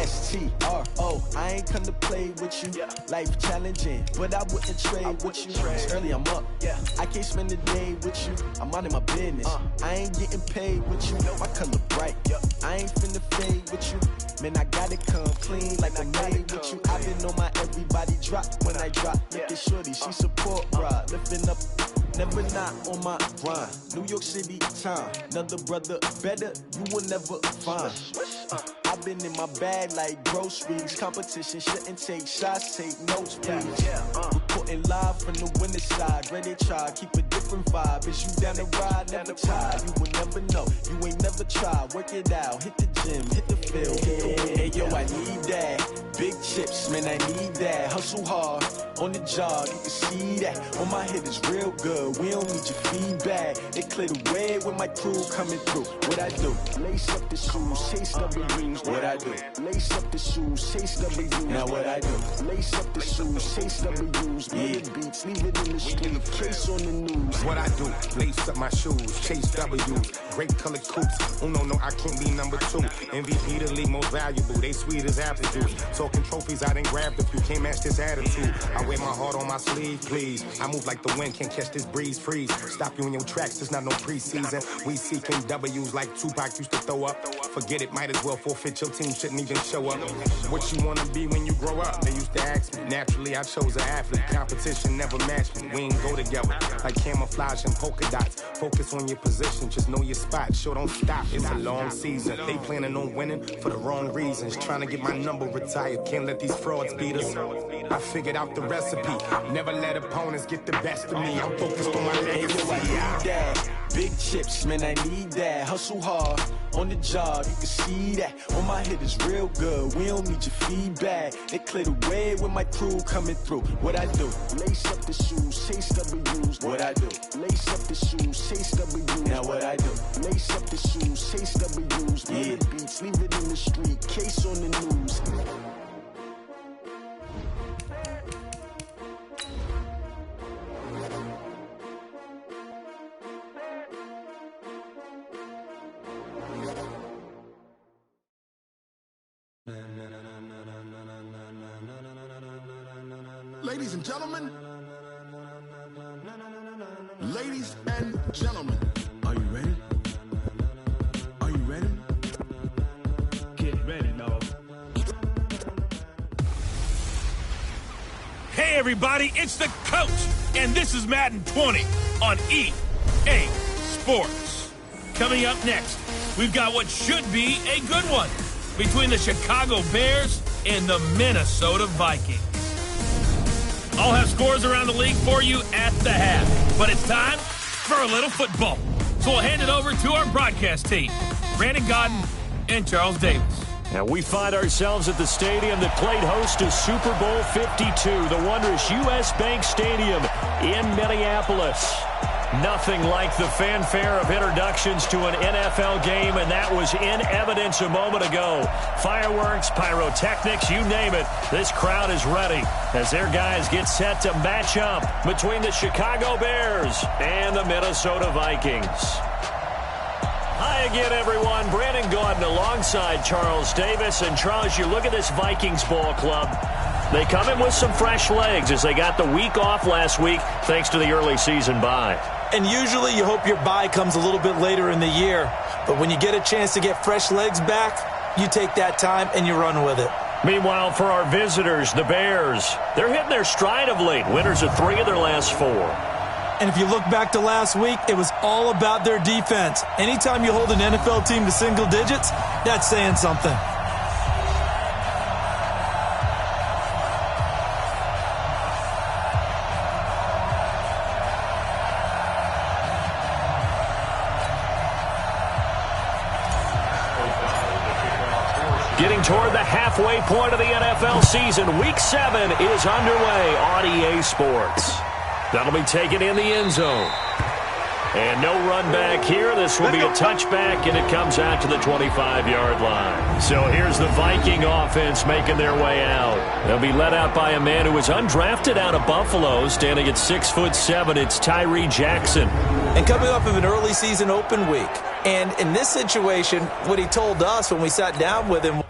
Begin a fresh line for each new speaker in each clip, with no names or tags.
S-T-R-O. I ain't come to play with you. Life challenging, but I wouldn't trade with you. It's early, I'm up. I can't spend the day with you. I'm minding my business. I ain't getting paid with you. My color bright. I ain't finna fade with you. Man, I gotta come clean like I made with you. I've been on my everybody drop when I drop. Look at shorty, she support ride. Lifting up, never not on my grind. New York City time, another brother better, you will never find. I've been in my bag like groceries. Competition shouldn't take shots, take notes, please. Reporting live from the winter side. Ready to try, keep a different vibe. Is you down the ride, never tired. You will never know, you ain't never tried. Work it out, hit the gym, hit the field, hit the wind. Hey yo, I need that. Big chips, man, I need that. Hustle hard, on the job, you can see that. On my head is real good, we don't need your feedback. They clear the way with my crew coming through. What I do? Lace up the shoes, chase W's. What I do? Lace up the shoes, chase W's. Now what I do? Lace up the shoes, chase W's. Million beats, leave it in the street, case on the news.
What I do? Lace up my shoes, chase W's. Great colored coops. Oh no, I can't be number 2. MVP the league most valuable. They sweet as apple juice. Talking trophies, I didn't grab the few. Can't match this attitude. I wear my heart on my sleeve, please. I move like the wind, can't catch this breeze, freeze. Stop you in your tracks, there's not no preseason. We seeking W's like Tupac used to throw up. Forget it, might as well forfeit. Your team shouldn't even show up. What you wanna be when you grow up? They used to ask me. Naturally, I chose an athlete. Competition never matched me. We ain't go together like camouflage and polka dots. Focus on your position, just know your spot. Sure, don't stop. It's a long season. They planning on winning for the wrong reasons. Trying to get my number retired. Can't let these frauds beat us. I figured out the recipe. Never let opponents get the best of me. I'm focused on my legacy.
I need that. Big chips, man, I need that. Hustle hard, on the job, you can see that. On my head is real good, we don't need your feedback. They clear the way with my crew coming through. What I do? Lace up the shoes, chase W's. What I do? Lace up the shoes, chase W's. Now what I do? Lace up the shoes, chase W's. Million beats, leave it in the street, case on the news.
Ladies and gentlemen, ladies and gentlemen, are you ready? Are you ready?
Get ready, dog. Hey everybody, it's the coach, and this is Madden 20 on EA Sports. Coming up next, we've got what should be a good one between the Chicago Bears and the Minnesota Vikings. I'll have scores around the league for you at the half, but it's time for a little football. So we'll hand it over to our broadcast team, Brandon Godden and Charles Davis.
And we find ourselves at the stadium that played host to Super Bowl 52, the wondrous U.S. Bank Stadium in Minneapolis. Nothing like the fanfare of introductions to an NFL game, and that was in evidence a moment ago. Fireworks, pyrotechnics, you name it. This crowd is ready as their guys get set to match up between the Chicago Bears and the Minnesota Vikings. Hi again, everyone. Brandon Gaudin alongside Charles Davis. And Charles, you look at this Vikings ball club. They come in with some fresh legs as they got the week off last week thanks to the early season bye.
And usually you hope your bye comes a little bit later in the year. But when you get a chance to get fresh legs back, you take that time and you run with it.
Meanwhile, for our visitors, the Bears, they're hitting their stride of late. Winners of 3 of their last 4.
And if you look back to last week, it was all about their defense. Anytime you hold an NFL team to single digits, that's saying something.
Getting toward the halfway point of the NFL season, Week 7 is underway on EA Sports. That'll be taken in the end zone. And no run back here. This will be a touchback, and it comes out to the 25-yard line. So here's the Viking offense making their way out. They'll be led out by a man who was undrafted out of Buffalo, standing at 6'7". It's Tyree Jackson.
And coming off of an early season open week. And in this situation, what he told us when we sat down with him,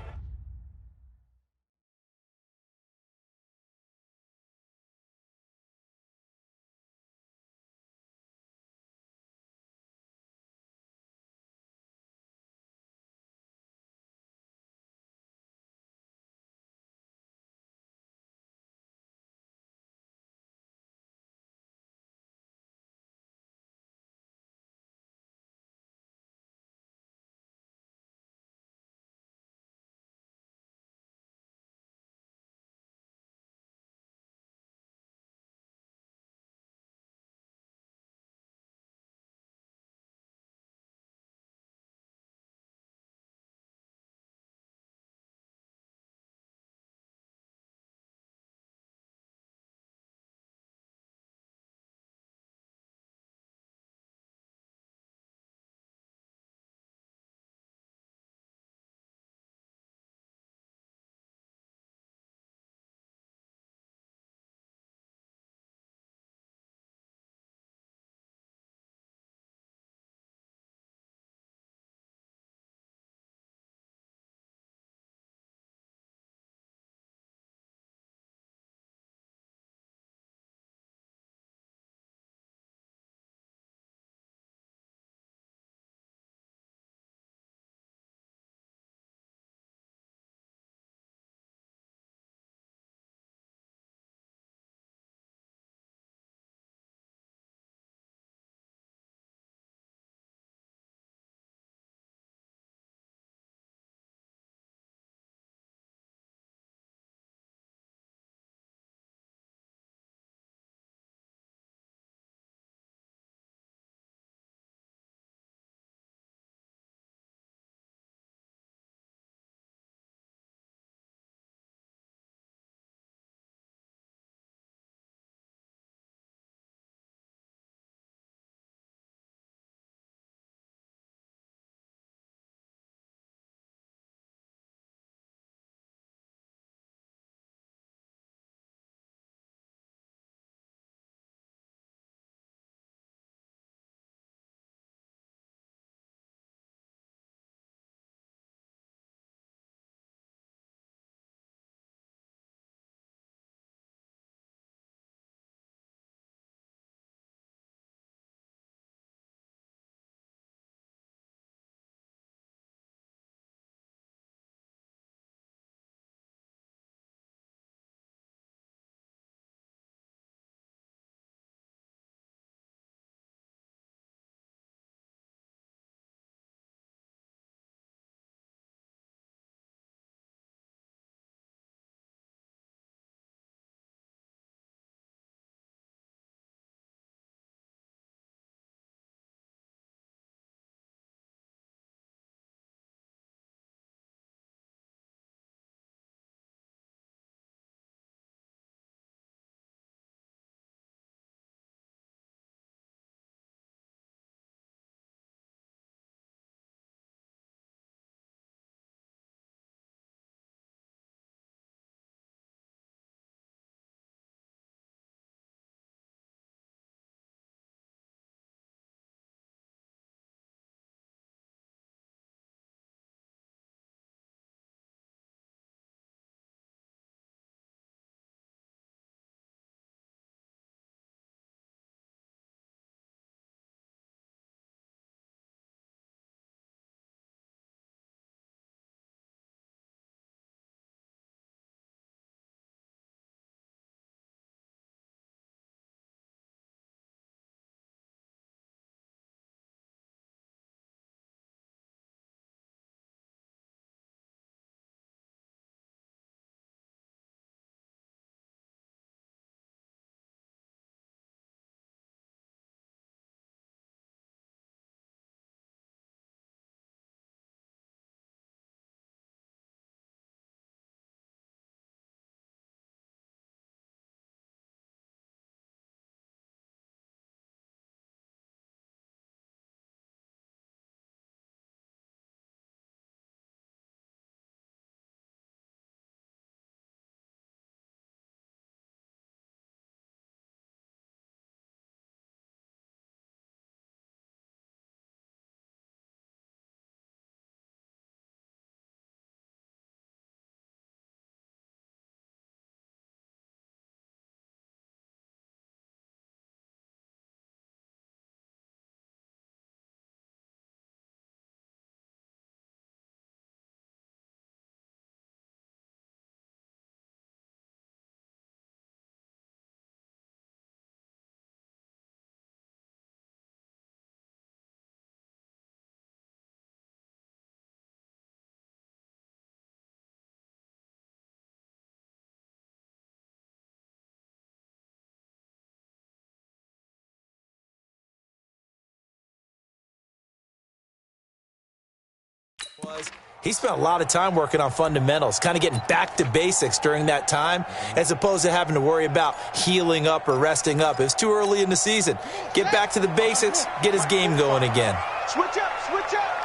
was. He spent a lot of time working on fundamentals, kind of getting back to basics during that time, as opposed to having to worry about healing up or resting up. It was too early in the season. Get back to the basics, get his game going again.
Switch up, switch up.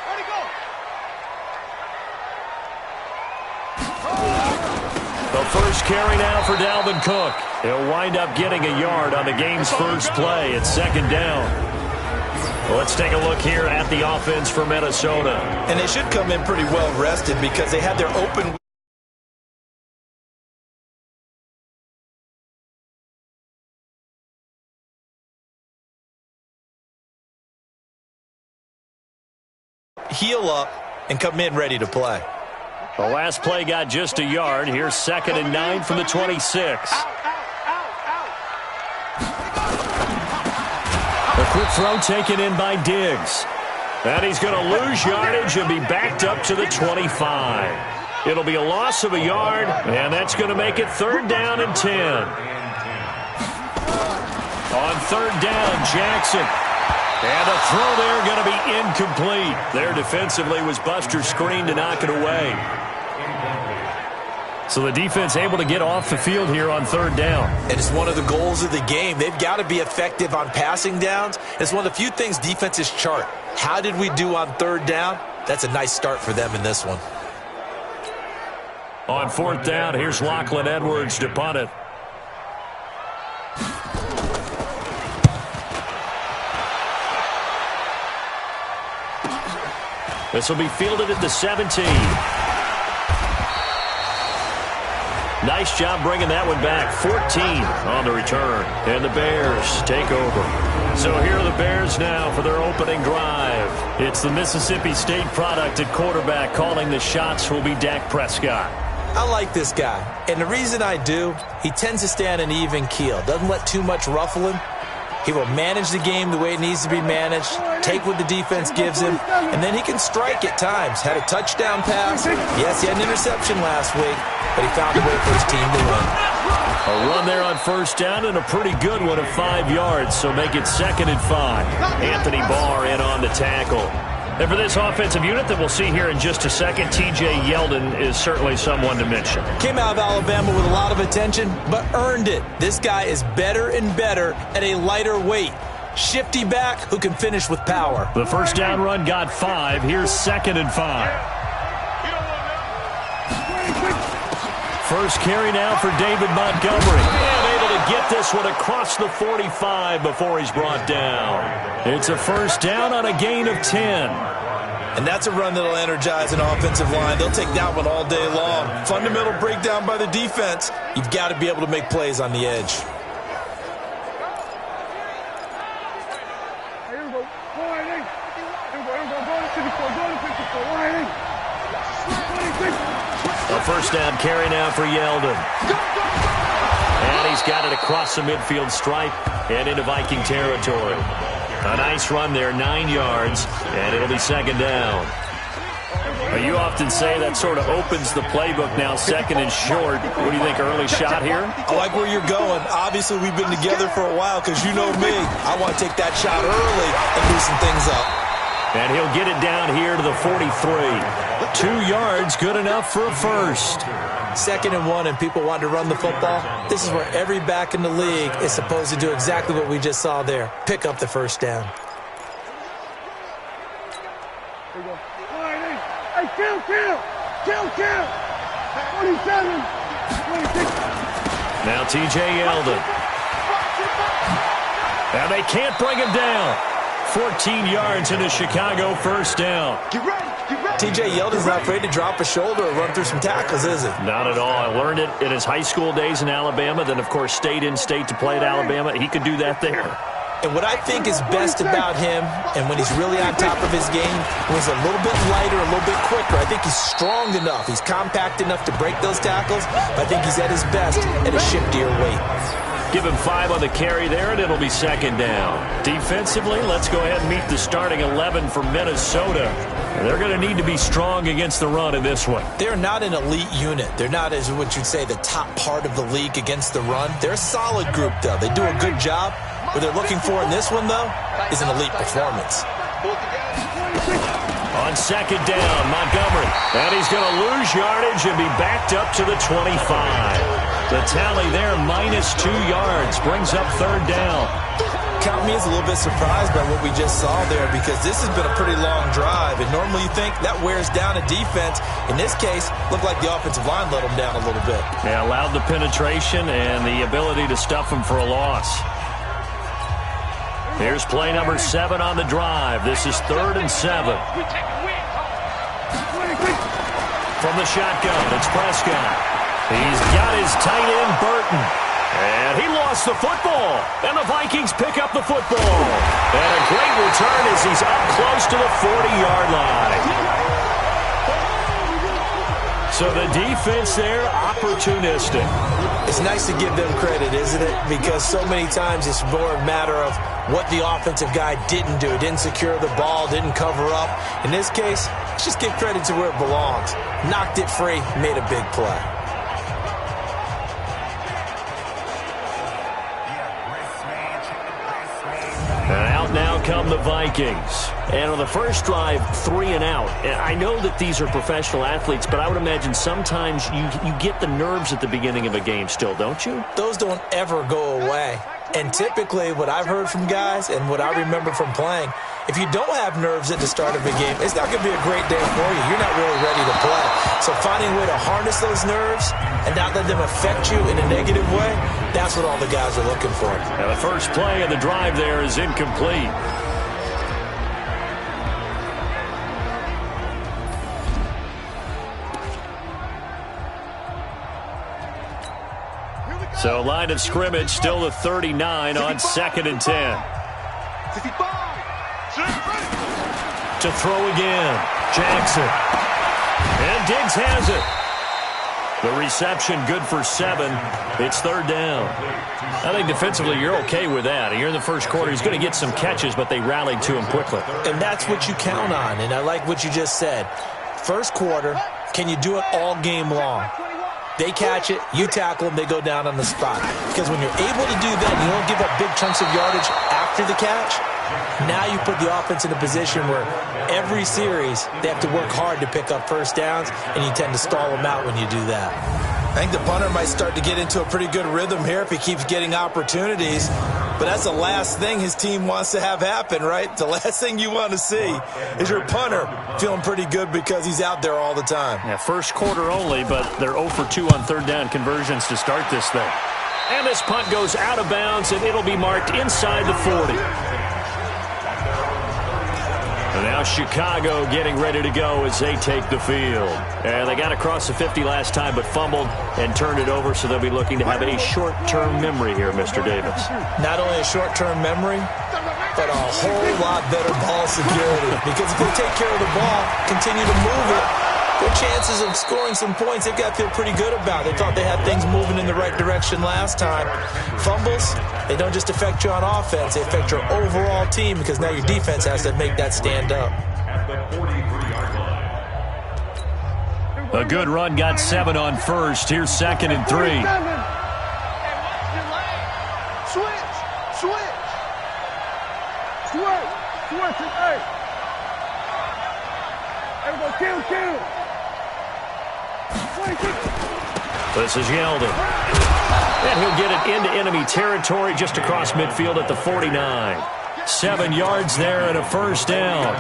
Ready, go.
The first carry now for Dalvin Cook. He'll wind up getting a yard on the game's first play. It's second down. Let's take a look here at the offense for Minnesota.
And they should come in pretty well rested because they had their open heel up and come in ready to play.
The last play got just a yard. Here's 2nd and 9 from the 26. A quick throw taken in by Diggs. And he's going to lose yardage and be backed up to the 25. It'll be a loss of a yard, and that's going to make it 3rd down and 10. On 3rd down, Jackson. And a throw there going to be incomplete. There defensively was Buster screen to knock it away. So the defense able to get off the field here on 3rd down.
And it's one of the goals of the game. They've got to be effective on passing downs. It's one of the few things defenses chart. How did we do on 3rd down? That's a nice start for them in this one.
On 4th down, here's Lachlan Edwards to punt it. This will be fielded at the 17. Nice job bringing that one back. 14 on the return. And the Bears take over. So here are the Bears now for their opening drive. It's the Mississippi State product at quarterback. Calling the shots will be Dak Prescott.
I like this guy. And the reason I do, he tends to stay on an even keel. Doesn't let too much ruffle him. He will manage the game the way it needs to be managed, take what the defense gives him, and then he can strike at times. Had a touchdown pass. Yes, he had an interception last week, but he found a way for his team to win.
A run there on 1st down and a pretty good one of 5 yards, so make it 2nd and 5. Anthony Barr in on the tackle. And for this offensive unit that we'll see here in just a second, T.J. Yeldon is certainly someone to mention.
Came out of Alabama with a lot of attention, but earned it. This guy is better and better at a lighter weight. Shifty back who can finish with power.
The 1st down run got 5. Here's 2nd and 5. First carry now for David Montgomery. And able to get this one across the 45 before he's brought down. It's a 1st down on a gain of 10.
And that's a run that'll energize an offensive line. They'll take that one all day long. Fundamental breakdown by the defense. You've got to be able to make plays on the edge.
A 1st down carry now for Yeldon. And he's got it across the midfield stripe and into Viking territory. A nice run there, 9 yards, and it'll be 2nd down. You often say that sort of opens the playbook now, 2nd and short. What do you think, early shot here?
I like where you're going. Obviously, we've been together for a while because you know me. I want to take that shot early and loosen things up.
And he'll get it down here to the 43. 2 yards, good enough for a first.
2nd and 1, and people want to run the football. This is where every back in the league is supposed to do exactly what we just saw there. Pick up the 1st down.
Hey, kill! 27, 26.
Now T.J. Yeldon. And they can't bring him down. 14 yards into Chicago, 1st down.
Get ready.
T.J. Yeldon's not afraid to drop a shoulder or run through some tackles, is he?
Not at all. I learned it in his high school days in Alabama, then, of course, stayed in state to play at Alabama. He could do that there.
And what I think is best about him, and when he's really on top of his game, when he's a little bit lighter, a little bit quicker, I think he's strong enough. He's compact enough to break those tackles. But I think he's at his best at a shiftier weight.
Give him 5 on the carry there, and it'll be 2nd down. Defensively, let's go ahead and meet the starting 11 for Minnesota. They're going to need to be strong against the run in this one.
They're not an elite unit. They're not, as what you'd say, the top part of the league against the run. They're a solid group, though. They do a good job. What they're looking for in this one, though, is an elite performance.
On second down, Montgomery. And he's going to lose yardage and be backed up to the 25. The tally there, -2 yards, brings up third down.
Count me as a little bit surprised by what we just saw there, because this has been a pretty long drive, and normally you think that wears down a defense. In this case, looked like the offensive line let them down a little bit.
Yeah, allowed the penetration and the ability to stuff them for a loss. Here's play number 7 on the drive. This is 3rd and 7. From the shotgun, it's Prescott. He's got his tight end, Burton. And he lost the football. And the Vikings pick up the football. And a great return as he's up close to the 40-yard line. So the defense there, opportunistic.
It's nice to give them credit, isn't it? Because so many times it's more a matter of what the offensive guy didn't do. Didn't secure the ball, didn't cover up. In this case, let's just give credit to where it belongs. Knocked it free, made a big play.
And out now come the Vikings. And on the first drive, 3 and out. And I know that these are professional athletes, but I would imagine sometimes you get the nerves at the beginning of a game still, don't you?
Those don't ever go away. And typically what I've heard from guys and what I remember from playing, if you don't have nerves at the start of a game, it's not going to be a great day for you. You're not really ready to play. So finding a way to harness those nerves and not let them affect you in a negative way, that's what all the guys are looking for.
Now the first play of the drive there is incomplete. So line of scrimmage still the 39 on 2nd and 10. To throw again, Jackson. And Diggs has it. The reception good for 7. It's 3rd down. I think defensively you're okay with that. Here in the first quarter, he's going to get some catches, but they rallied to him quickly.
And that's what you count on, and I like what you just said. First quarter, can you do it all game long? They catch it, you tackle them, they go down on the spot. Because when you're able to do that, you don't give up big chunks of yardage after the catch. Now you put the offense in a position where every series they have to work hard to pick up first downs, and you tend to stall them out when you do that. I think the punter might start to get into a pretty good rhythm here if he keeps getting opportunities. But that's the last thing his team wants to have happen, right? The last thing you want to see is your punter feeling pretty good because he's out there all the time.
Yeah, first quarter only, but they're 0 for 2 on 3rd down conversions to start this thing. And this punt goes out of bounds, and it'll be marked inside the 40. And now Chicago getting ready to go as they take the field. And they got across the 50 last time but fumbled and turned it over, so they'll be looking to have a short-term memory here, Mr. Davis.
Not only a short-term memory, but a whole lot better ball security. Because if they take care of the ball, continue to move it, their chances of scoring some points, they've got to feel pretty good about. They thought they had things moving in the right direction last time. Fumbles, they don't just affect you on offense, they affect your overall team because now your defense has to make that stand up.
A good run got 7 on first. Here's 2nd and 3. This is Yeldon. And he'll get it into enemy territory just across midfield at the 49. 7 yards there and a first down.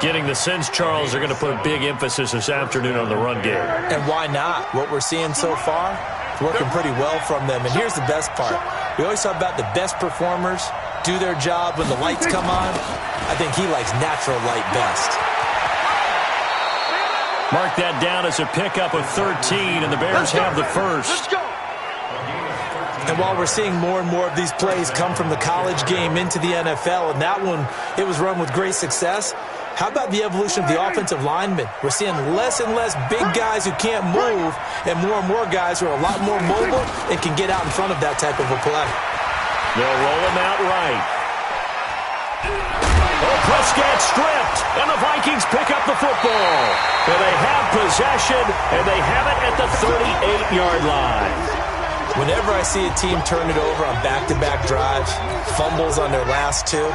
Getting the sense, Charles, are going to put a big emphasis this afternoon on the run game.
And why not? What we're seeing so far, working pretty well from them. And here's the best part. We always talk about the best performers do their job when the lights come on. I think he likes natural light best.
Mark that down as a pickup of 13, and the Bears have the first.
And while we're seeing more and more of these plays come from the college game into the NFL, and that one, it was run with great success, how about the evolution of the offensive linemen? We're seeing less and less big guys who can't move, and more guys who are a lot more mobile and can get out in front of that type of a play.
They'll roll him out right. Oh, Prescott stripped, and the Vikings pick up the football. And they have possession, and they have it at the 38-yard line.
Whenever I see a team turn it over on back-to-back drives, fumbles on their last two,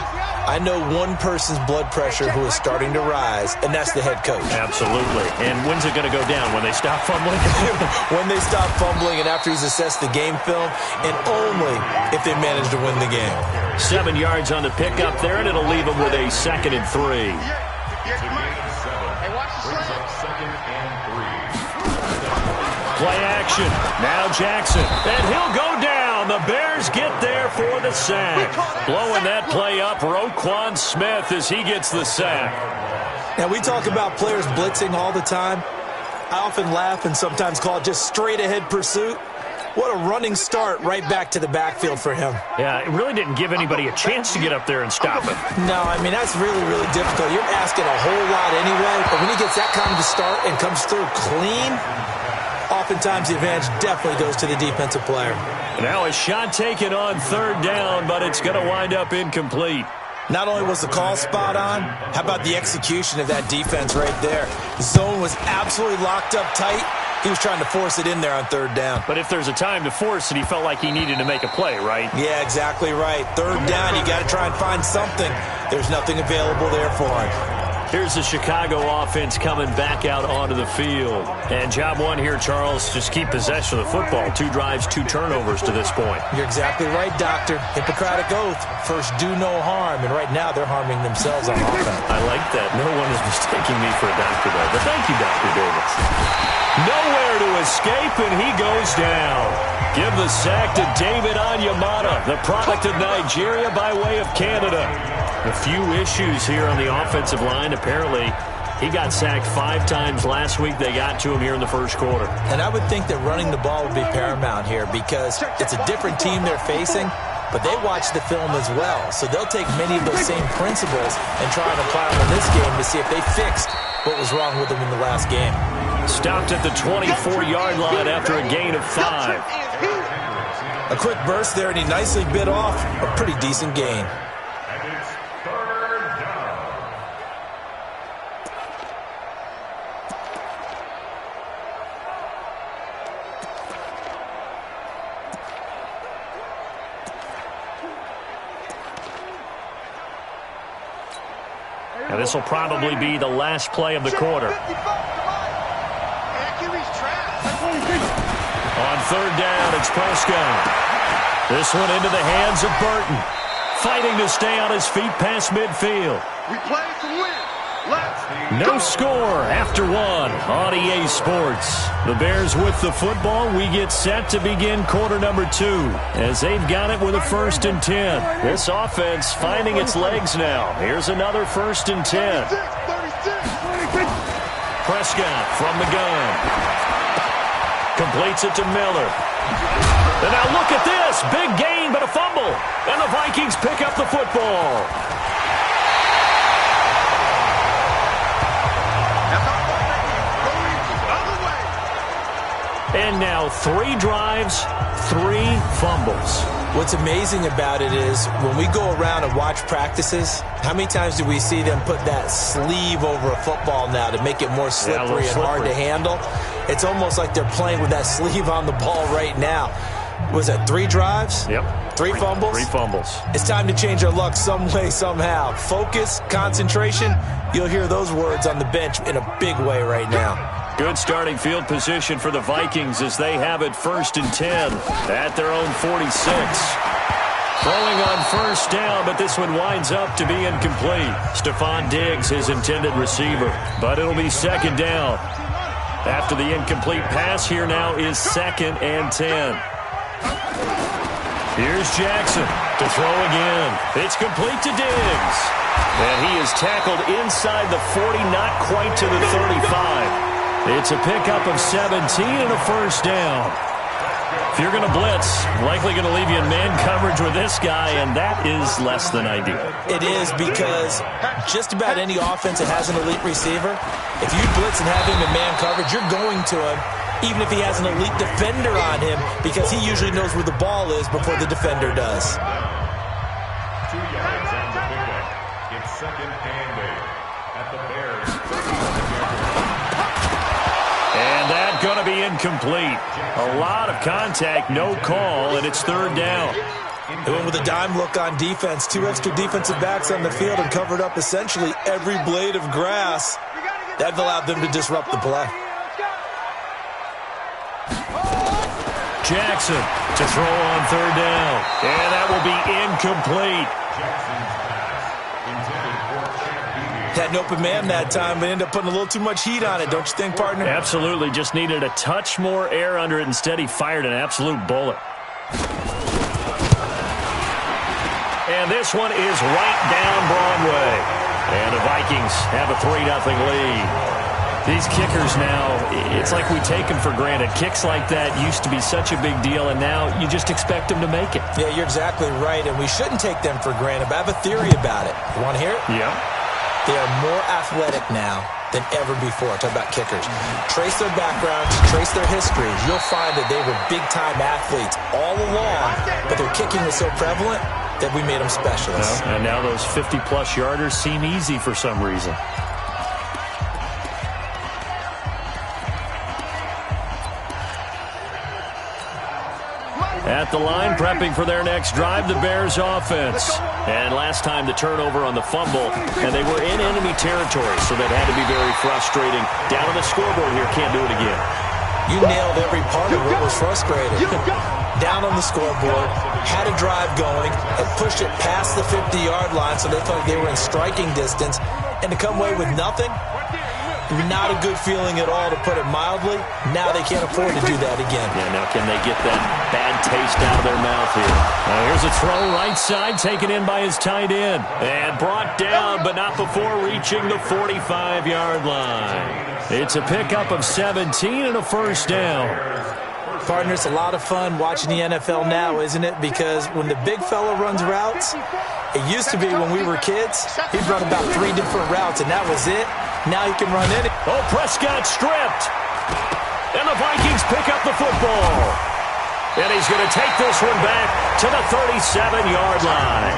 I know one person's blood pressure who is starting to rise, and that's the head coach.
Absolutely. And when's it going to go down? When they stop fumbling?
When they stop fumbling and after he's assessed the game film, and only if they manage to win the game.
7 yards on the pickup there, and it'll leave them with a 2nd and 3. Play action. Now Jackson. And he'll go down. The Bears get there for the sack. Blowing that play up, Roquan Smith as he gets the sack.
Now, we talk about players blitzing all the time. I often laugh and sometimes call it just straight-ahead pursuit. What a running start right back to the backfield for him.
Yeah, it really didn't give anybody a chance to get up there and stop him.
No, I mean, that's really, really difficult. You're asking a whole lot anyway, but when he gets that kind of a start and comes through clean, oftentimes the advantage definitely goes to the defensive player.
Now a shot taken on 3rd down, but it's going to wind up incomplete.
Not only was the call spot on, how about the execution of that defense right there? The zone was absolutely locked up tight. He was trying to force it in there on 3rd down.
But if there's a time to force it, he felt like he needed to make a play, right?
Yeah, exactly right. 3rd down, you got to try and find something. There's nothing available there for him.
Here's the Chicago offense coming back out onto the field. And job one here, Charles, just keep possession of the football. 2 drives, 2 turnovers to this point.
You're exactly right, Doctor. Hippocratic oath. First, do no harm. And right now, they're harming themselves on offense.
I like that. No one is mistaking me for a doctor, though. But thank you, Dr. Davis. Nowhere to escape, and he goes down. Give the sack to David Onyemata, the product of Nigeria by way of Canada. A few issues here on the offensive line. Apparently, he got sacked 5 times last week. They got to him here in the first quarter.
And I would think that running the ball would be paramount here because it's a different team they're facing, but they watch the film as well. So they'll take many of those same principles and try and apply them in this game to see if they fixed what was wrong with them in the last game.
Stopped at the 24-yard line after a gain of 5.
A quick burst there, and he nicely bit off a pretty decent gain.
Now this will probably be the last play of the quarter. On 3rd down, it's Prescott. This one into the hands of Burton. Fighting to stay on his feet past midfield.
We play to win.
No score after 1 on EA Sports. The Bears with the football. We get set to begin quarter number 2 as they've got it with a 1st and 10. This offense finding its legs now. Here's another 1st and 10. Prescott from the gun. Completes it to Miller. And now look at this. Big gain, but a fumble. And the Vikings pick up the football. And now 3 drives, 3 fumbles.
What's amazing about it is when we go around and watch practices, how many times do we see them put that sleeve over a football now to make it more slippery and hard to handle? It's almost like they're playing with that sleeve on the ball right now. Was that 3 drives?
Yep.
3 fumbles?
3 fumbles.
It's time to change our luck some way, somehow. Focus, concentration, you'll hear those words on the bench in a big way right now.
Good starting field position for the Vikings as they have it 1st and 10 at their own 46. Throwing on 1st down, but this one winds up to be incomplete. Stephon Diggs, his intended receiver, but it'll be 2nd down. After the incomplete pass, here now is 2nd and 10. Here's Jackson to throw again. It's complete to Diggs. And he is tackled inside the 40, not quite to the 35. It's a pickup of 17 and a 1st down. If you're going to blitz, likely going to leave you in man coverage with this guy, and that is less than ideal.
It is because just about any offense that has an elite receiver, if you blitz and have him in man coverage, you're going to him, even if he has an elite defender on him, because he usually knows where the ball is before the defender does.
2 yards on the pickup. It's 2nd and 8 at the Bears.
And that going to be incomplete. A lot of contact, no call, and it's third down.
They went with a dime look on defense. 2 extra defensive backs on the field and covered up essentially every blade of grass. That allowed them to disrupt the play.
Jackson to throw on third down. And that will be incomplete.
Had an open man that time, but ended up putting a little too much heat on it, don't you think, partner?
Absolutely. Just needed a touch more air under it. Instead, he fired an absolute bullet. And this one is right down Broadway. And the Vikings have a 3-0 lead. These kickers now, it's like we take them for granted. Kicks like that used to be such a big deal, and now you just expect them to make it.
Yeah, you're exactly right, and we shouldn't take them for granted. But I have a theory about it. You want to hear it?
Yeah.
They are more athletic now than ever before. Talk about kickers. Trace their backgrounds, trace their history. You'll find that they were big-time athletes all along, but their kicking was so prevalent that we made them specialists.
And now those 50-plus yarders seem easy for some reason. At the line, prepping for their next drive, the Bears offense. And last time the turnover on the fumble, and they were in enemy territory, so that had to be very frustrating. Down on the scoreboard here, can't do it again.
You nailed every part of what was frustrating. Down on the scoreboard, had a drive going, had pushed it past the 50-yard line, so they felt like they were in striking distance, and to come away with nothing, not a good feeling at all, to put it mildly. Now they can't afford to do that again.
Yeah, now can they get that bad taste out of their mouth here? Now here's a throw right side, taken in by his tight end. And brought down, but not before reaching the 45-yard line. It's a pickup of 17 and a first down.
Partner, it's a lot of fun watching the NFL now, isn't it? Because when the big fella runs routes, it used to be when we were kids, he'd run about 3 different routes, and that was it. Now he can run any.
Oh, Prescott stripped. And the Vikings pick up the football. And he's going to take this one back to the 37-yard line.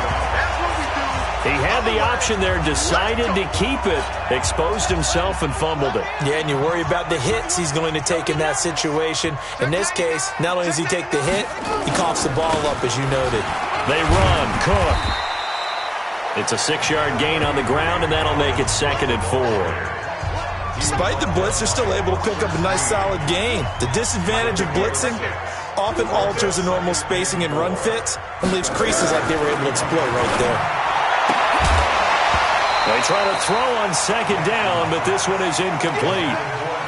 He had the option there, decided to keep it, exposed himself and fumbled it.
Yeah, and you worry about the hits he's going to take in that situation. In this case, not only does he take the hit, he coughs the ball up, as you noted.
They run. Cook. It's a 6-yard gain on the ground, and that'll make it 2nd and 4.
Despite the blitz, they're still able to pick up a nice, solid gain. The disadvantage of blitzing often alters the normal spacing and run fits and leaves creases like they were able to exploit right there.
They try to throw on 2nd down, but this one is incomplete.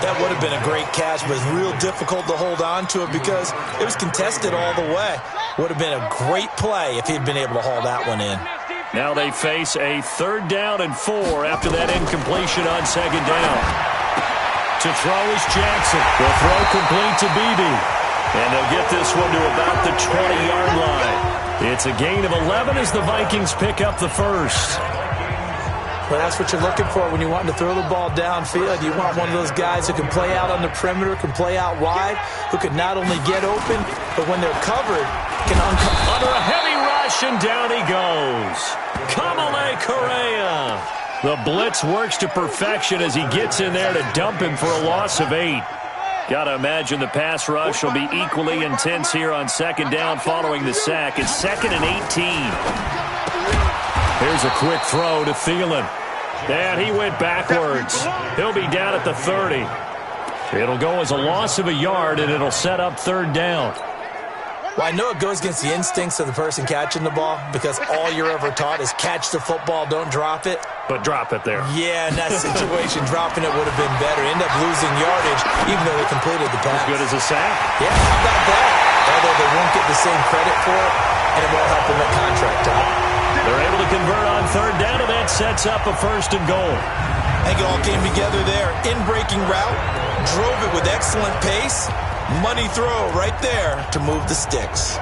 That would have been a great catch, but it's real difficult to hold on to it because it was contested all the way. Would have been a great play if he'd been able to haul that one in.
Now they face a 3rd down and 4 after that incompletion on 2nd down. To throw is Jackson. They'll throw complete to Beebe. And they'll get this one to about the 20-yard line. It's a gain of 11 as the Vikings pick up the first.
Well, that's what you're looking for when you want to throw the ball downfield. You want one of those guys who can play out on the perimeter, can play out wide, who can not only get open, but when they're covered, can
under a heavy rush, and down he goes. Kamale Correa. The blitz works to perfection as he gets in there to dump him for a loss of 8. Got to imagine the pass rush will be equally intense here on 2nd down following the sack. It's 2nd and 18. Here's a quick throw to Thielen. And he went backwards. He'll be down at the 30. It'll go as a loss of a yard, and it'll set up 3rd down.
Well, I know it goes against the instincts of the person catching the ball because all you're ever taught is catch the football, don't drop it.
But drop it there.
Yeah, in that situation, dropping it would have been better. End up losing yardage, even though they completed the pass.
As good as a sack?
Yeah, how about that? Although they won't get the same credit for it, and it won't help them at contract time.
They're able to convert on 3rd down, and that sets up a 1st and goal.
I think it all came together there. In-breaking route, drove it with excellent pace. Money throw right there to move the sticks.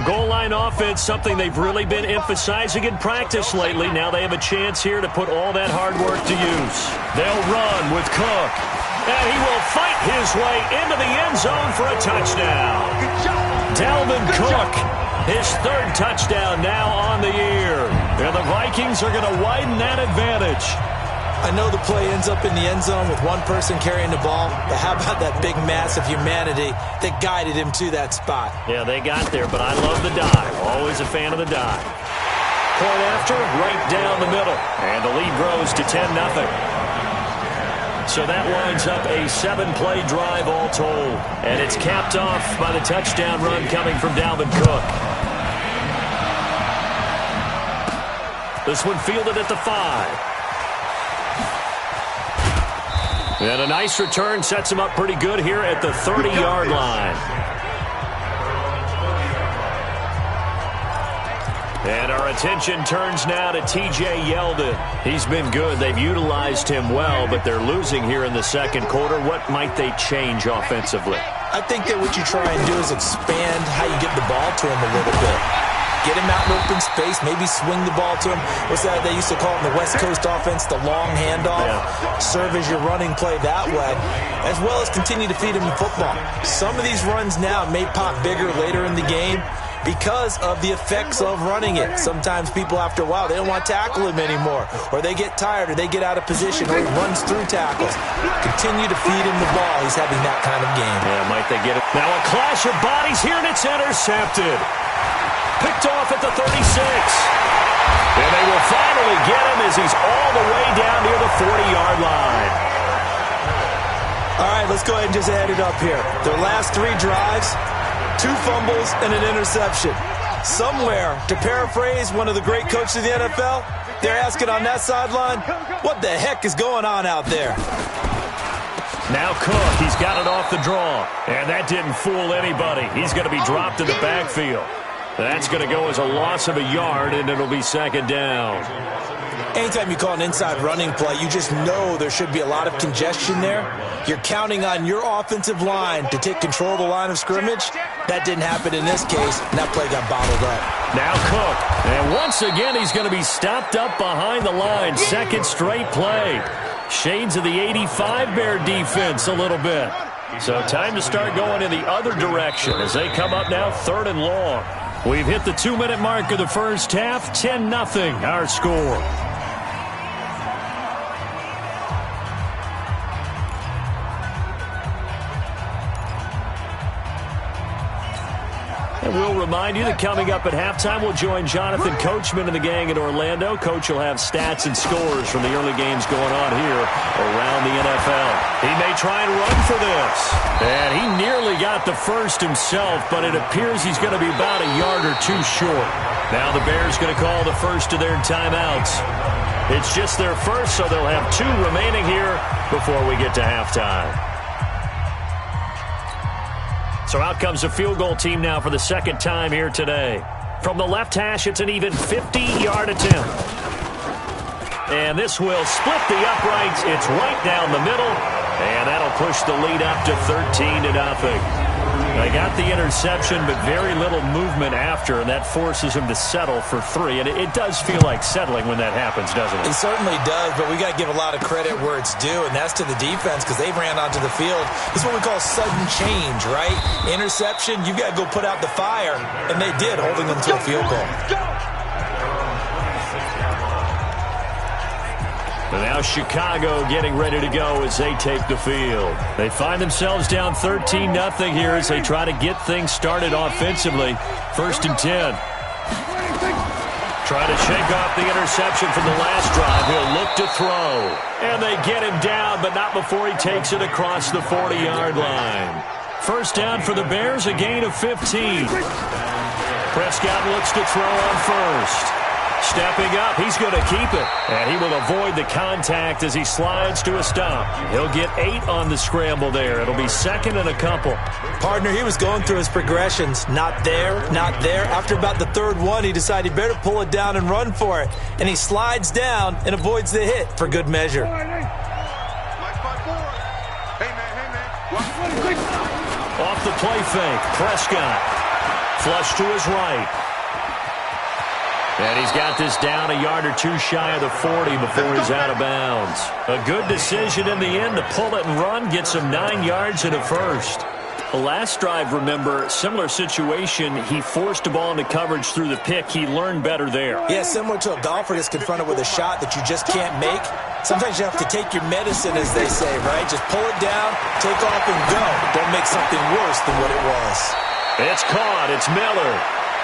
Goal line offense, something they've really been emphasizing in practice lately. Now they have a chance here to put all that hard work to use. They'll run with Cook. And he will fight his way into the end zone for a touchdown. Dalvin Cook His third touchdown now on the year. And the Vikings are going to widen that advantage.
I know the play ends up in the end zone with one person carrying the ball, but how about that big mass of humanity that guided him to that spot?
Yeah, they got there, but I love the dive. Always a fan of the dive. Point after, right down the middle. And the lead grows to 10-0. So that winds up a 7-play drive all told. And it's capped off by the touchdown run coming from Dalvin Cook. This one fielded at the 5. And a nice return sets him up pretty good here at the 30-yard line. And our attention turns now to T.J. Yeldon. He's been good. They've utilized him well, but they're losing here in the second quarter. What might they change offensively?
I think that what you try and do is expand how you get the ball to him a little bit. Get him out in open space, maybe swing the ball to him. What's that they used to call it in the West Coast offense, the long handoff? Yeah. Serve as your running play that way, as well as continue to feed him the football. Some of these runs now may pop bigger later in the game because of the effects of running it. Sometimes people, after a while, they don't want to tackle him anymore, or they get tired, or they get out of position, or he runs through tackles. Continue to feed him the ball. He's having that kind of game.
Yeah, might they get it? Now a clash of bodies here, and it's intercepted. Picked off at the 36. And they will finally get him as he's all the way down near the 40-yard line.
All right, let's go ahead and just add it up here. Their last 3 drives, 2 fumbles and an interception. Somewhere, to paraphrase one of the great coaches of the NFL, they're asking on that sideline, what the heck is going on out there?
Now Cook, he's got it off the draw. And that didn't fool anybody. He's going to be dropped in the backfield. That's going to go as a loss of a yard, and it'll be second down.
Anytime you call an inside running play, you just know there should be a lot of congestion there. You're counting on your offensive line to take control of the line of scrimmage. That didn't happen in this case, and that play got bottled up.
Now Cook, and once again he's going to be stopped up behind the line. Second straight play. Shades of the 85 Bear defense a little bit. So time to start going in the other direction as they come up now 3rd and long. We've hit the 2-minute mark of the first half. 10-0 our score. And we'll remind you that coming up at halftime, we'll join Jonathan Coachman and the gang in Orlando. Coach will have stats and scores from the early games going on here around the NFL. He may try and run for this. And he nearly got the first himself, but it appears he's going to be about a yard or 2 short. Now the Bears going to call the first of their timeouts. It's just their first, so they'll have 2 remaining here before we get to halftime. So out comes the field goal team now for the second time here today. From the left hash, it's an even 50-yard attempt. And this will split the uprights. It's right down the middle. And that'll push the lead up to 13-0. They got the interception, but very little movement after, and that forces him to settle for 3. And it does feel like settling when that happens, doesn't it?
It certainly does, but we got to give a lot of credit where it's due, and that's to the defense because they ran onto the field. It's what we call sudden change, right? Interception, you've got to go put out the fire, and they did, holding them to a field goal.
And now Chicago getting ready to go as they take the field. They find themselves down 13-0 here as they try to get things started offensively. 1st and 10. Try to shake off the interception from the last drive. He'll look to throw. And they get him down, but not before he takes it across the 40-yard line. First down for the Bears, a gain of 15. Prescott looks to throw on first. Stepping up, he's going to keep it. And he will avoid the contact as he slides to a stop. He'll get 8 on the scramble there. It'll be 2nd and a couple.
Partner, he was going through his progressions. Not there, not there. After about the 3rd one, he decided he better pull it down and run for it. And he slides down and avoids the hit for good measure.
Off the play fake, Prescott. Flush to his right. And he's got this down a yard or 2 shy of the 40 before he's out of bounds. A good decision in the end to pull it and run, get some 9 yards and a first. The last drive, remember, similar situation. He forced a ball into coverage through the pick. He learned better there.
Yeah, similar to a golfer that's confronted with a shot that you just can't make. Sometimes you have to take your medicine, as they say, right? Just pull it down, take off, and go. Don't make something worse than what it was.
It's caught. It's Miller.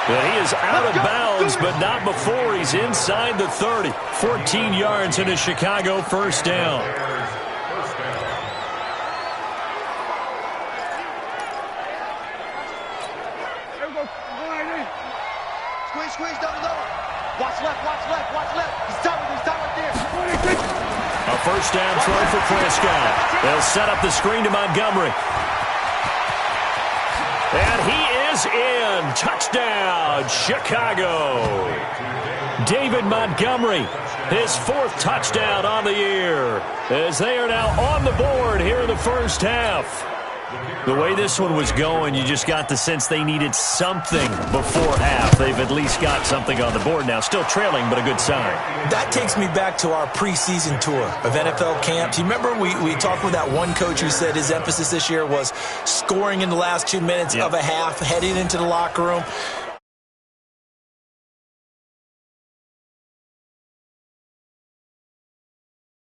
And he is out of bounds, but not before he's inside the 30. 14 yards in a Chicago first down.
Squeeze down the low. Watch left. He's down right there.
A first down throw for Prescott. They'll set up the screen to Montgomery. And he is in. Touchdown, Chicago. David Montgomery, his 4th touchdown on the year, as they are now on the board here in the first half. The way this one was going, you just got the sense they needed something before half. They've at least got something on the board now. Still trailing, but a good sign.
That takes me back to our preseason tour of NFL camps. You remember we talked with that one coach who said his emphasis this year was scoring in the last 2 minutes of a half, heading into the locker room.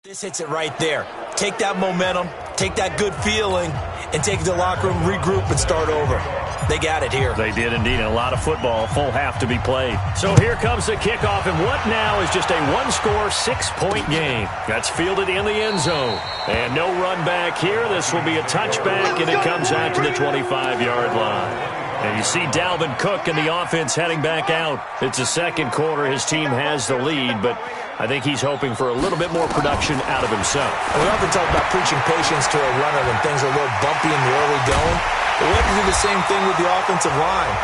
This hits it right there. Take that momentum, take that good feeling, and take it to the locker room, regroup, and start over. They got it here.
They did indeed. A lot of football, full half to be played. So here comes the kickoff, and what now is just a one-score, 6-point game. That's fielded in the end zone. And no run back here. This will be a touchback, and it comes out to the 25-yard line. And you see Dalvin Cook and the offense heading back out. It's the second quarter. His team has the lead, but I think he's hoping for a little bit more production out of himself.
We often talk about preaching patience to a runner when things are a little bumpy in the early going. But we have to do the same thing with the offensive line.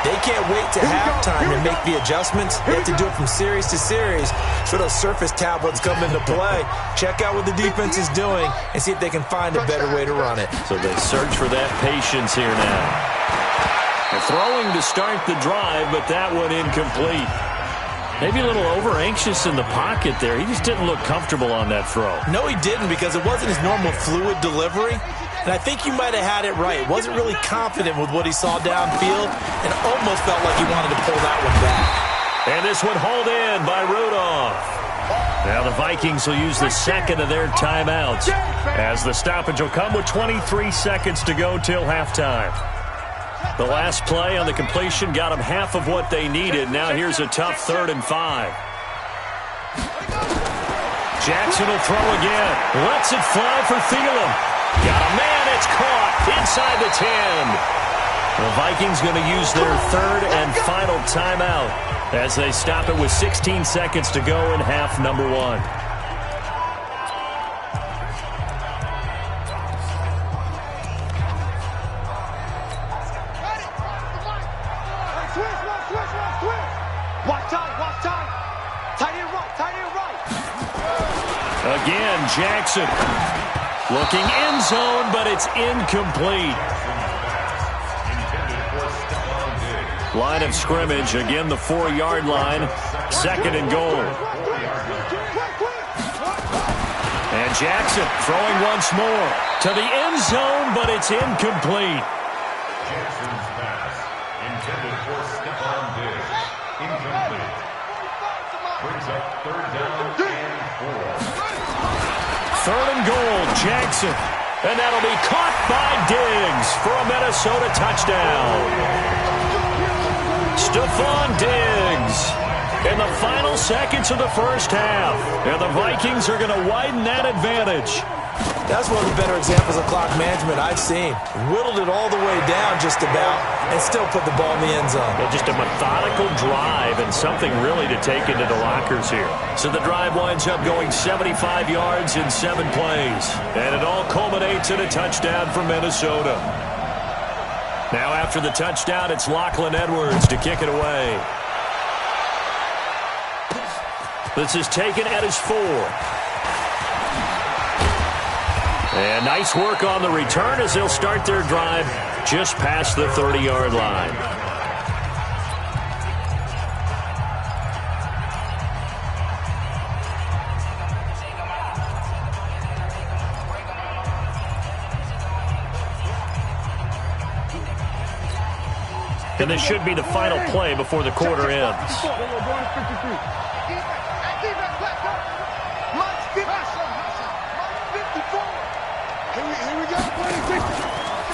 They can't wait to halftime and make the adjustments. They have to do it from series to series so those surface tablets come into play. Check out what the defense is doing and see if they can find a better way to run it.
So they search for that patience here now. They're throwing to start the drive, but that one incomplete. Maybe a little over-anxious in the pocket there. He just didn't look comfortable on that throw.
No, he didn't, because it wasn't his normal fluid delivery. And I think you might have had it right. Wasn't really confident with what he saw downfield and almost felt like he wanted to pull that one back.
And this one hauled in by Rudolph. Now the Vikings will use the second of their timeouts, as the stoppage will come with 23 seconds to go till halftime. The last play on the completion got them half of what they needed. Now here's a tough 3rd and 5. Jackson will throw again. Lets it fly for Thielen. Got a man. It's caught inside the 10. The Vikings going to use their 3rd and final timeout as they stop it with 16 seconds to go in half number 1. Again, Jackson looking end zone, but it's incomplete. Line of scrimmage, again the 4-yard line, 2nd and goal. And Jackson throwing once more to the end zone, but it's incomplete.
Jackson's pass, intended for Stephon Diggs, incomplete. Brings up 3rd down and 4.
3rd and goal, Jackson. And that'll be caught by Diggs for a Minnesota touchdown. Stephon Diggs in the final seconds of the first half. And the Vikings are going to widen that advantage.
That's one of the better examples of clock management I've seen. Whittled it all the way down just about and still put the ball in the end zone.
Yeah, just a methodical drive and something really to take into the lockers here. So the drive winds up going 75 yards in 7 plays. And it all culminates in a touchdown for Minnesota. Now after the touchdown, it's Lachlan Edwards to kick it away. This is taken at his 4. And nice work on the return as they'll start their drive just past the 30-yard line. And this should be the final play before the quarter ends.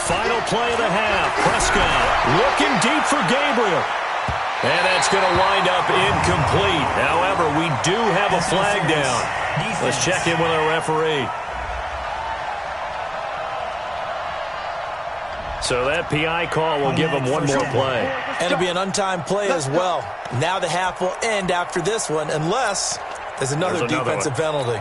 Final play of the half. Prescott looking deep for Gabriel. And that's going to wind up incomplete. However, we do have a flag down. Let's check in with our referee. So that PI call will give him one more play.
And it'll be an untimed play as well. Now the half will end after this one, unless there's another defensive penalty.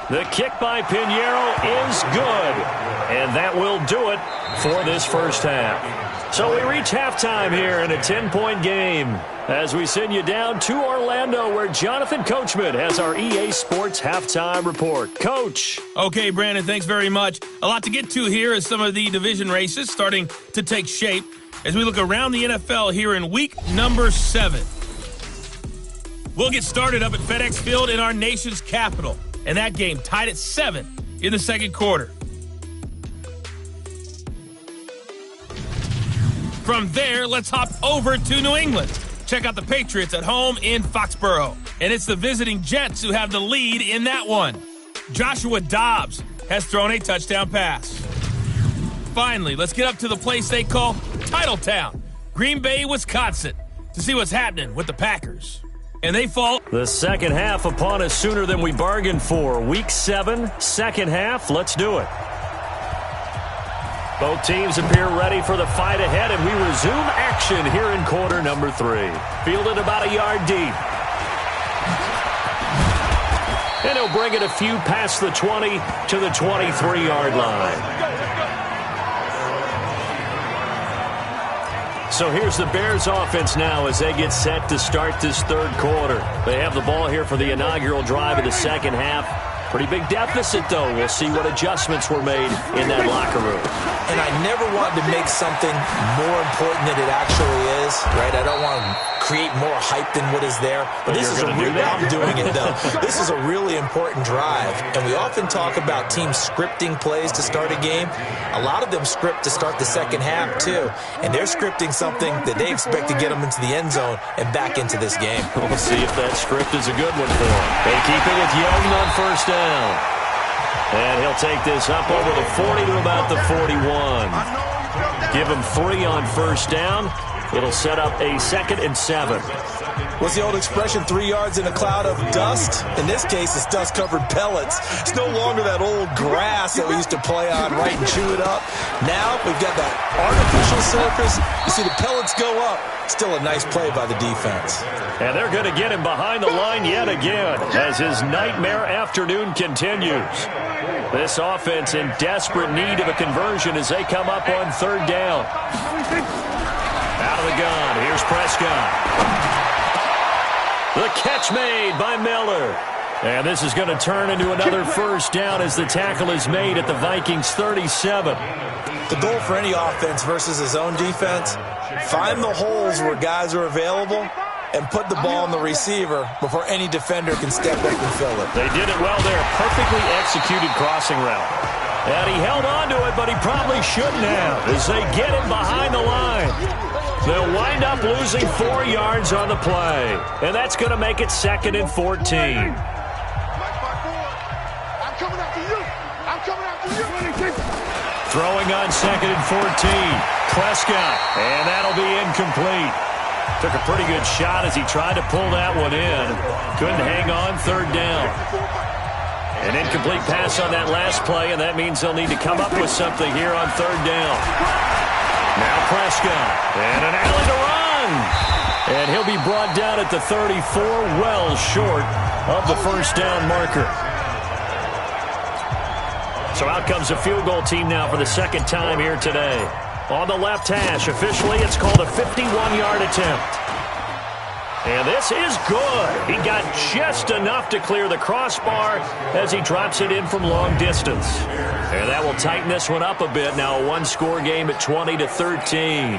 The kick by Pinheiro is good. And that will do it for this first half. So we reach halftime here in a 10-point game as we send you down to Orlando where Jonathan Coachman has our EA Sports halftime report. Coach.
Okay, Brandon, thanks very much. A lot to get to here as some of the division races starting to take shape as we look around the NFL here in week number 7. We'll get started up at FedEx Field in our nation's capital. And that game tied at 7 in the second quarter. From there, let's hop over to New England. Check out the Patriots at home in Foxborough. And it's the visiting Jets who have the lead in that one. Joshua Dobbs has thrown a touchdown pass. Finally, let's get up to the place they call Titletown, Green Bay, Wisconsin, to see what's happening with the Packers. And they fall.
The second half upon us sooner than we bargained for. Week 7, second half. Let's do it. Both teams appear ready for the fight ahead, and we resume action here in quarter number 3. Fielded about a yard deep. And he'll bring it a few past the 20 to the 23-yard line. So here's the Bears offense now as they get set to start this third quarter. They have the ball here for the inaugural drive of the second half. Pretty big deficit, though. We'll see what adjustments were made in that locker room.
And I never wanted to make something more important than it actually is, right? I don't want to create more hype than what is there. But this is I'm doing it, though. This is a really important drive. And we often talk about teams scripting plays to start a game. A lot of them script to start the second half, too. And they're scripting something that they expect to get them into the end zone and back into this game.
We'll see if that script is a good one for them. They keep it with Yeldon on first down. And he'll take this up over the 40 to about the 41. Give him 3 on first down. It'll set up a 2nd and 7.
What's the old expression, 3 yards in a cloud of dust? In this case, it's dust-covered pellets. It's no longer that old grass that we used to play on, right, and chew it up. Now we've got that artificial surface. You see the pellets go up. Still a nice play by the defense.
And they're going to get him behind the line yet again as his nightmare afternoon continues. This offense in desperate need of a conversion as they come up on third down. Out of the gun, here's Prescott. The catch made by Miller. And this is going to turn into another first down as the tackle is made at the Vikings 37.
The goal for any offense versus his own defense, find the holes where guys are available and put the ball in the receiver before any defender can step up and fill it.
They did it well there. Perfectly executed crossing route. And he held on to it, but he probably shouldn't have as they get him behind the line. They'll wind up losing 4 yards on the play. And that's going to make it 2nd and 14.
I'm coming after you. I'm coming after you.
Throwing on 2nd and 14. Prescott. And that'll be incomplete. Took a pretty good shot as he tried to pull that one in. Couldn't hang on, third down. An incomplete pass on that last play, and that means they'll need to come up with something here on third down. Now Prescott, and an alley to run. And he'll be brought down at the 34, well short of the first down marker. So out comes a field goal team now for the second time here today. On the left hash, officially it's called a 51-yard attempt. And this is good. He got just enough to clear the crossbar as he drops it in from long distance. And that will tighten this one up a bit. Now a one-score game at 20-13.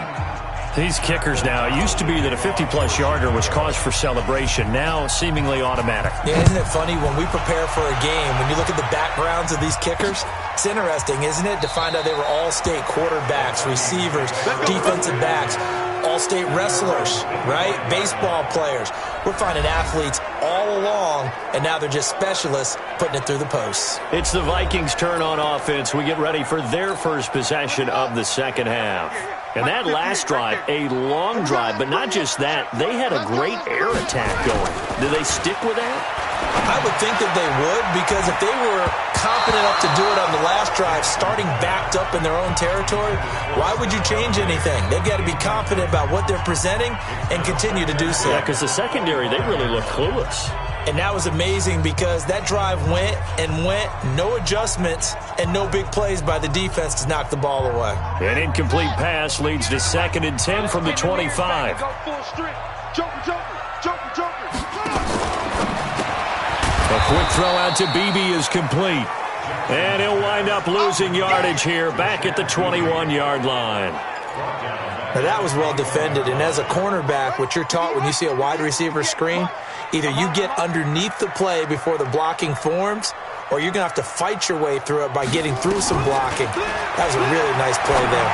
These kickers now, it used to be that a 50-plus yarder was cause for celebration. Now, seemingly automatic.
Yeah, isn't it funny when we prepare for a game, when you look at the backgrounds of these kickers, it's interesting, isn't it, to find out they were all-state quarterbacks, receivers, defensive backs, all-state wrestlers, right? Baseball players. We're finding athletes all along, and now they're just specialists putting it through the posts.
It's the Vikings' turn on offense. We get ready for their first possession of the second half. And that last drive, a long drive, but not just that, they had a great air attack going. Do they stick with that?
I would think that they would, because if they were confident enough to do it on the last drive, starting backed up in their own territory, why would you change anything? They've got to be confident about what they're presenting and continue to do so.
Yeah, because the secondary, they really look clueless.
And that was amazing because that drive went and went, no adjustments, and no big plays by the defense to knock the ball away.
An incomplete pass leads to 2nd and 10 from the 25. A quick throw out to Beebe is complete. And he'll wind up losing yardage here back at the 21-yard line.
Now that was well defended, and as a cornerback, what you're taught when you see a wide receiver screen, either you get underneath the play before the blocking forms, or you're going to have to fight your way through it by getting through some blocking. That was a really nice play there.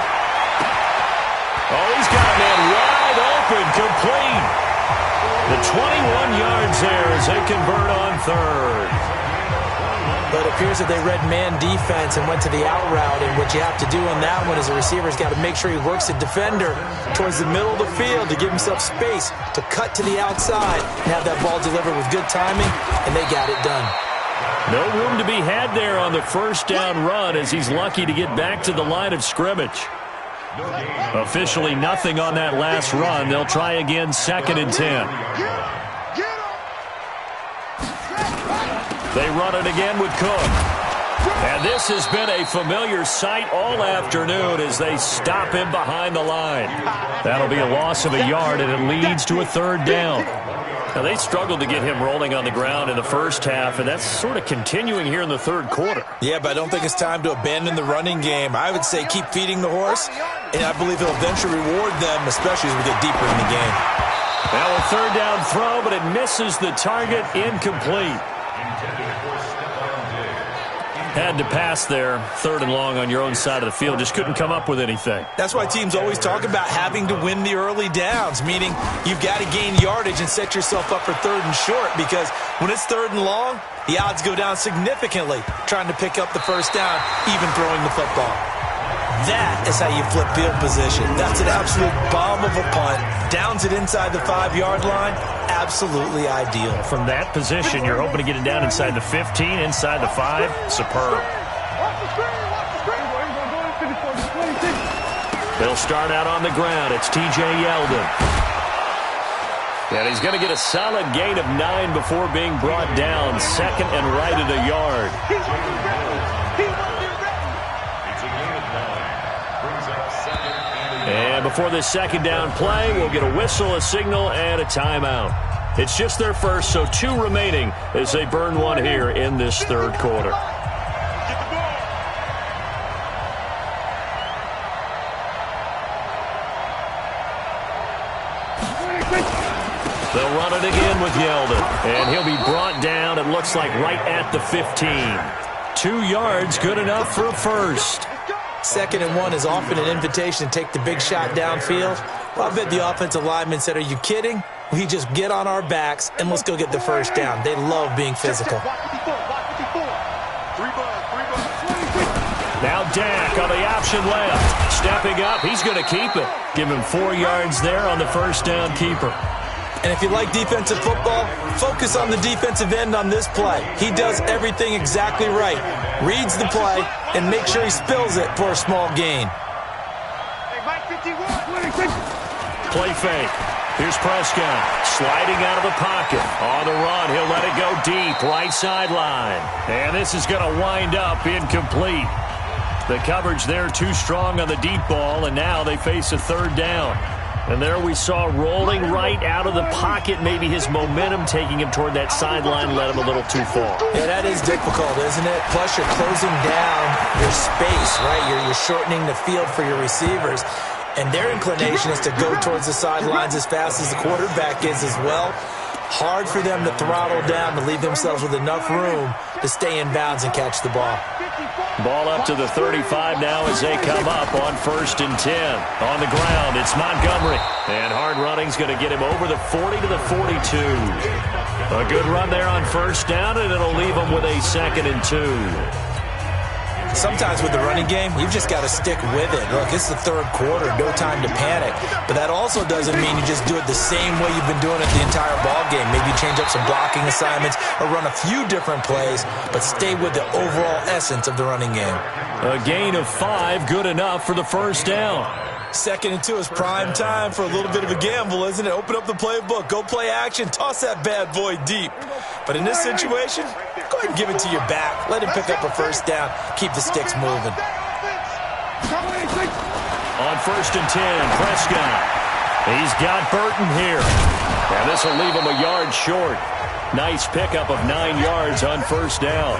Oh, he's got a man wide open, complete. The 21 yards there as they convert on third.
But it appears that they read man defense and went to the out route, and what you have to do on that one is the receiver's got to make sure he works the defender towards the middle of the field to give himself space to cut to the outside and have that ball delivered with good timing, and they got it done.
No room to be had there on the first down run as he's lucky to get back to the line of scrimmage. Officially nothing on that last run. They'll try again 2nd and 10. They run it again with Cook. And this has been a familiar sight all afternoon as they stop him behind the line. That'll be a loss of a yard, and it leads to a 3rd down. Now, they struggled to get him rolling on the ground in the first half, and that's sort of continuing here in the 3rd quarter.
Yeah, but I don't think it's time to abandon the running game. I would say keep feeding the horse, and I believe he'll eventually reward them, especially as we get deeper in the game.
Now a 3rd down throw, but it misses the target, incomplete. Had to pass there, 3rd and long on your own side of the field. Just couldn't come up with anything.
That's why teams always talk about having to win the early downs, meaning you've got to gain yardage and set yourself up for 3rd and short, because when it's 3rd and long, the odds go down significantly trying to pick up the first down, even throwing the football. That is how you flip field position. That's an absolute bomb of a punt. Downs it inside the 5-yard line. Absolutely ideal.
From that position, you're hoping to get it down inside the 15, inside the 5. Superb. They'll start out on the ground. It's T.J. Yeldon. And he's going to get a solid gain of 9 before being brought down. 2nd and right at a yard. And before this 2nd down play, we'll get a whistle, a signal, and a timeout. It's just their first, so 2 remaining as they burn 1 here in this 3rd quarter. They'll run it again with Yeldon, and he'll be brought down, it looks like, right at the 15. 2 yards, good enough for a first.
2nd and 1 is often an invitation to take the big shot downfield. Well, I bet the offensive lineman said, are you kidding? We just get on our backs and let's go get the first down. They love being physical.
Now Dak on the option left. Stepping up, he's going to keep it. Give him 4 yards there on the first down keeper.
And if you like defensive football, focus on the defensive end on this play. He does everything exactly right. Reads the play and makes sure he spills it for a small gain.
Play fake. Here's Prescott sliding out of the pocket. On the run, he'll let it go deep, right sideline. And this is going to wind up incomplete. The coverage there too strong on the deep ball, and now they face a 3rd down. And there we saw rolling right out of the pocket, maybe his momentum taking him toward that sideline led him a little too far.
Yeah, that is difficult, isn't it? Plus, you're closing down your space, right? You're shortening the field for your receivers. and their inclination is to go towards the sidelines as fast as the quarterback is as well. Hard for them to throttle down to leave themselves with enough room to stay in bounds and catch the ball.
Ball up to the 35 now as they come up on 1st and 10. On the ground, it's Montgomery. And hard running's going to get him over the 40 to the 42. A good run there on 1st down, and it'll leave him with a 2nd and 2.
Sometimes with the running game, you've just got to stick with it. Look, it's the 3rd quarter, no time to panic. But that also doesn't mean you just do it the same way you've been doing it the entire ball game. Maybe change up some blocking assignments or run a few different plays, but stay with the overall essence of the running game.
A gain of 5, good enough for the 1st down.
2nd and 2 is prime time for a little bit of a gamble, isn't it? Open up the playbook, go play action, toss that bad boy deep. But in this situation, go ahead and give it to your back. Let him pick up a 1st down. Keep the sticks moving.
On 1st and 10, Prescott. He's got Burton here. And this will leave him a yard short. Nice pickup of 9 yards on 1st down.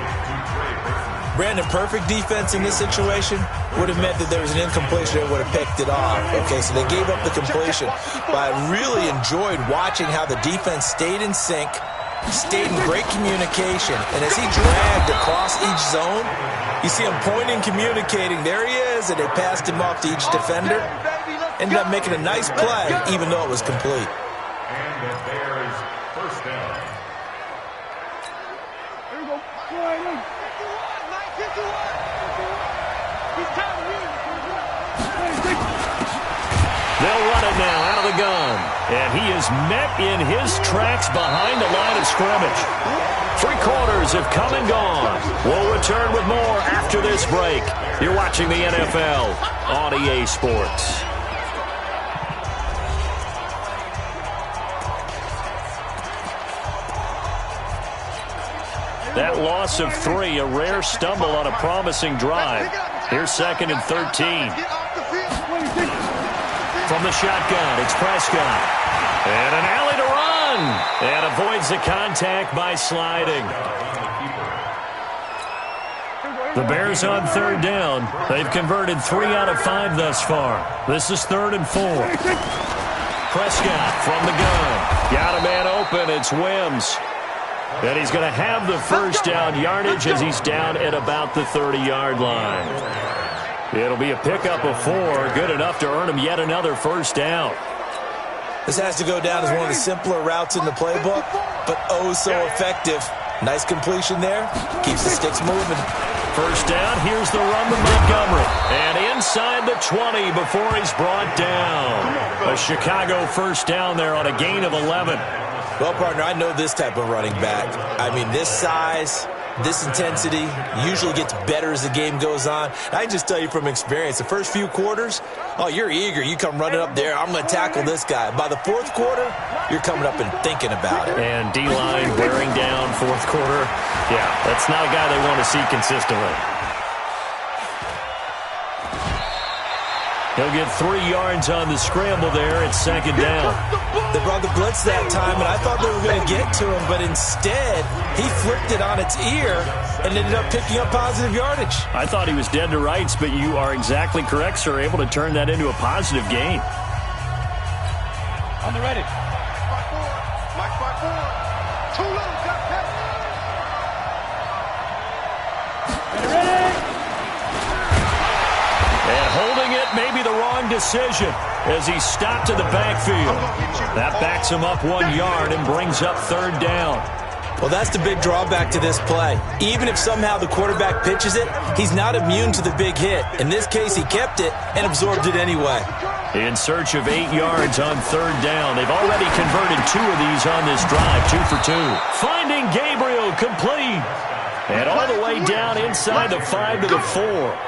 Brandon, perfect defense in this situation would have meant that there was an incompletion that would have picked it off. Okay, so they gave up the completion. But I really enjoyed watching how the defense stayed in sync, stayed in great communication. And as he dragged across each zone, you see him pointing, communicating. There he is, and they passed him off to each defender. Ended up making a nice play, even though it was complete.
And the Bears' 1st down.
Here we go.
They'll run it now out of the gun. And he is met in his tracks behind the line of scrimmage. 3 quarters have come and gone. We'll return with more after this break. You're watching the NFL on EA Sports. That loss of 3, a rare stumble on a promising drive. Here's 2nd and 13. From the shotgun, it's Prescott. And an alley to run. And avoids the contact by sliding. The Bears on 3rd down. They've converted 3 out of 5 thus far. This is 3rd and 4. Prescott from the gun. Got a man open. It's Wims. And he's going to have the 1st down yardage as he's down at about the 30-yard line. It'll be a pickup of 4, good enough to earn him yet another 1st down.
This has to go down as one of the simpler routes in the playbook, but oh so effective. Nice completion there. Keeps the sticks moving.
1st down, here's the run to Montgomery. And inside the 20 before he's brought down. A Chicago 1st down there on a gain of 11.
Well, partner, I know this type of running back. I mean, this size, this intensity usually gets better as the game goes on. I can just tell you from experience, the first few quarters, oh, you're eager. You come running up there, I'm going to tackle this guy. By the 4th quarter, you're coming up and thinking about it.
And D-line wearing down 4th quarter. Yeah, that's not a guy they want to see consistently. He'll get 3 yards on the scramble there at 2nd down.
They brought the blitz that time, and I thought they were going to get to him, but instead, he flipped it on its ear and ended up picking up positive yardage.
I thought he was dead to rights, but you are exactly correct, sir. Able to turn that into a positive gain.
On the ready. Mike 5-4. Too low. Got pet.
And holding it may be the wrong decision as he stopped in the backfield. That backs him up 1 yard and brings up 3rd down.
Well, that's the big drawback to this play. Even if somehow the quarterback pitches it, he's not immune to the big hit. In this case, he kept it and absorbed it anyway.
In search of 8 yards on 3rd down. They've already converted 2 of these on this drive, 2 for 2. Finding Gabriel complete. And all the way down inside the 5 to the 4.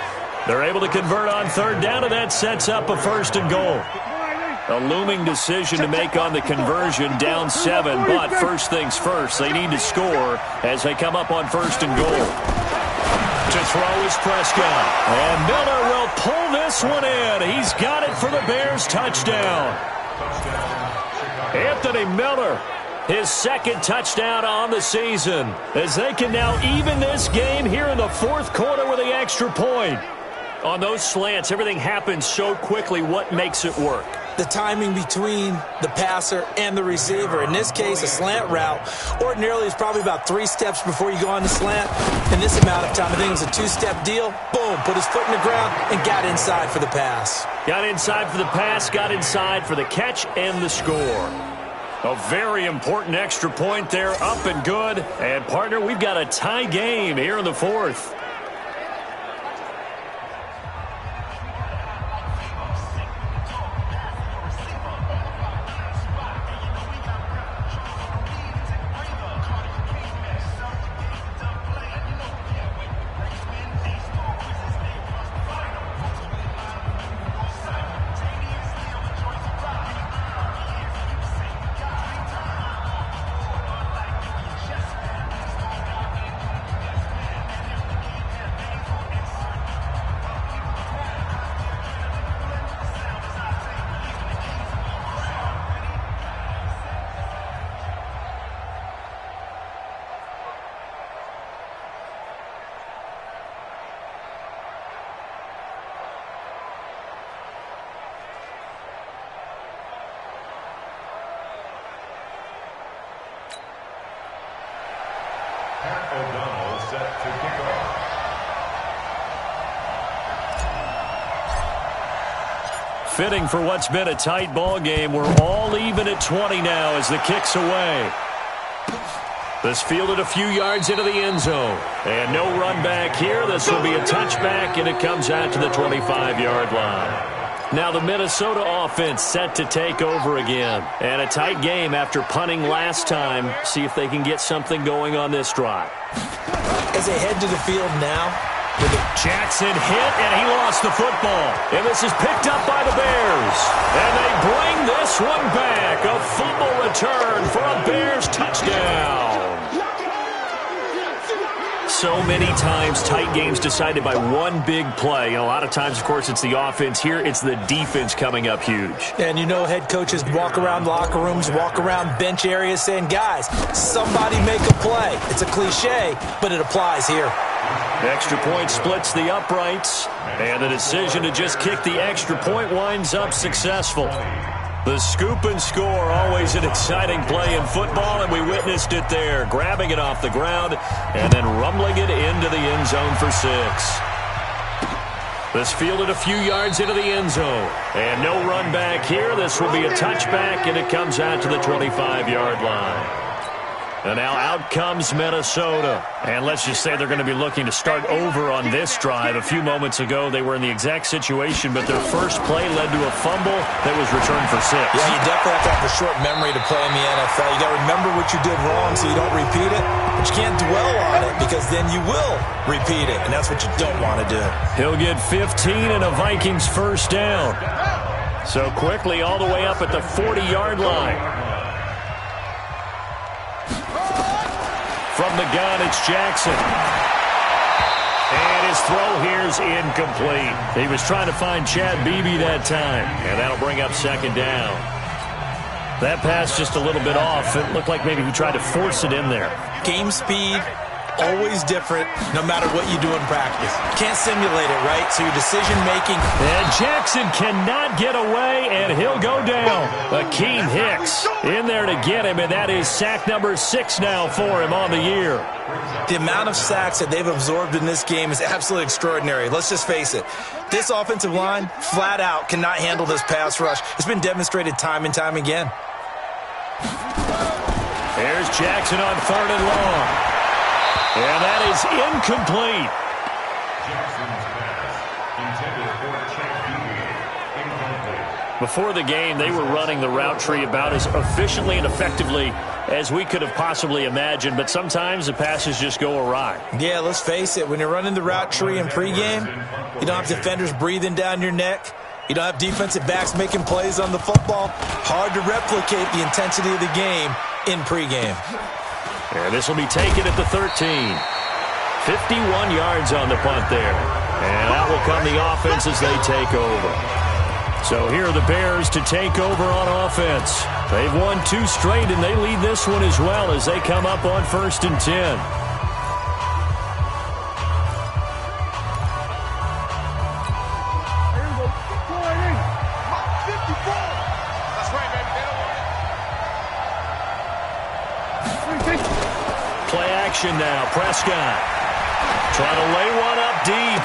They're able to convert on 3rd down, and that sets up a 1st and goal. A looming decision to make on the conversion, down 7, but first things first, they need to score as they come up on 1st and goal. To throw is Prescott, and Miller will pull this one in. He's got it for the Bears touchdown. Anthony Miller, his 2nd touchdown on the season, as they can now even this game here in the 4th quarter with the extra point. On those slants, everything happens so quickly. What makes it work?
The timing between the passer and the receiver. In this case, a slant route ordinarily is probably about 3 steps before you go on the slant. In this amount of time, I think it was a 2-step deal. Boom, put his foot in the ground and got inside for the pass.
Got inside for the pass, got inside for the catch and the score. A very important extra point there, up and good. And, partner, we've got a tie game here in the 4th.
O'Donnell set to kick off.
Fitting for what's been a tight ball game. We're all even at 20 now as the kick's away. This fielded a few yards into the end zone. And no run back here. This will be a touchback, and it comes out to the 25-yard line. Now the Minnesota offense set to take over again. And a tight game after punting last time. See if they can get something going on this drive.
As they head to the field now.
Jackson hit, and he lost the football. And this is picked up by the Bears. And they bring this one back. A fumble return for a Bears touchdown. So many times tight games decided by one big play. And a lot of times, of course, it's the offense. Here, it's the defense coming up huge.
And you know head coaches walk around locker rooms, walk around bench areas saying, guys, somebody make a play. It's a cliche, but it applies here.
Extra point splits the uprights. And the decision to just kick the extra point winds up successful. The scoop and score, always an exciting play in football, and we witnessed it there, grabbing it off the ground and then rumbling it into the end zone for 6. This fielded a few yards into the end zone, and no run back here. This will be a touchback, and it comes out to the 25-yard line. And now out comes Minnesota. And let's just say they're going to be looking to start over on this drive. A few moments ago, they were in the exact situation, but their first play led to a fumble that was returned for 6.
Yeah, you definitely have to have a short memory to play in the NFL. You got to remember what you did wrong so you don't repeat it. But you can't dwell on it because then you will repeat it, and that's what you don't want to do. He'll get 15 and a Vikings first down. So quickly all the way up at the 40-yard line. From the gun, it's Jackson. And his throw here's incomplete. He was trying to find Chad Beebe that time. And that'll bring up second down. That pass just a little bit off. It looked like maybe he tried to force it in there. Game speed, always different, no matter what you do in practice. Can't simulate it, right? So your decision-making. And Jackson cannot get away, and he'll go down. Akeem Hicks in there to get him, and that is sack number 6 now for him on the year. The amount of sacks that they've absorbed in this game is absolutely extraordinary. Let's just face it. This offensive line, flat out, cannot handle this pass rush. It's been demonstrated time and time again. There's Jackson on 3rd and long. And that is incomplete.
Jackson's pass intended for Chad Beebe. Incomplete.
Before the game, they were running the route tree about as efficiently and effectively as we could have possibly imagined, but sometimes the passes just go awry. Yeah, let's face it. When you're running the route tree in pregame, you don't have defenders breathing down your neck. You don't have defensive backs making plays on the football. Hard to replicate the intensity of the game in pregame. And this will be taken at the 13. 51 yards on the punt there. And out will come the offense as they take over. So here are the Bears to take over on offense. They've won 2 straight, and they lead this one as well as they come up on 1st and 10. action now. Prescott trying to lay one up deep.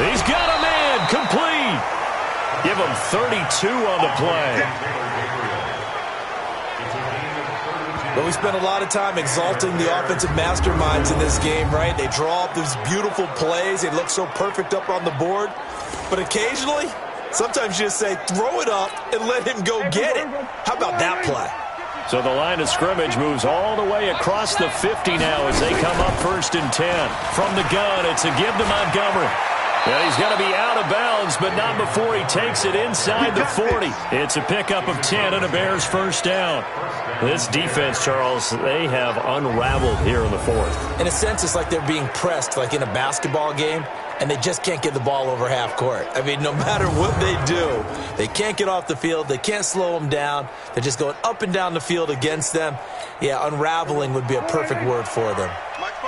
He's got a man. Complete. Give him 32 on the play.
But we spent a lot of time exalting the offensive masterminds in this game, right? They draw up these beautiful plays. They look so perfect up on the board. But occasionally, sometimes you just say, throw it up and let him go get it. How about that play?
So the line of scrimmage moves all the way across the 50 now as they come up 1st and 10. From the gun, it's a give to Montgomery. And he's going to be out of bounds, but not before he takes it inside the 40. It's a pickup of 10 and a Bears first down. This defense, Charles, they have unraveled here in the 4th.
In a sense, it's like they're being pressed like in a basketball game, and they just can't get the ball over half court. I mean, no matter what they do, they can't get off the field. They can't slow them down. They're just going up and down the field against them. Yeah, unraveling would be a perfect word for them.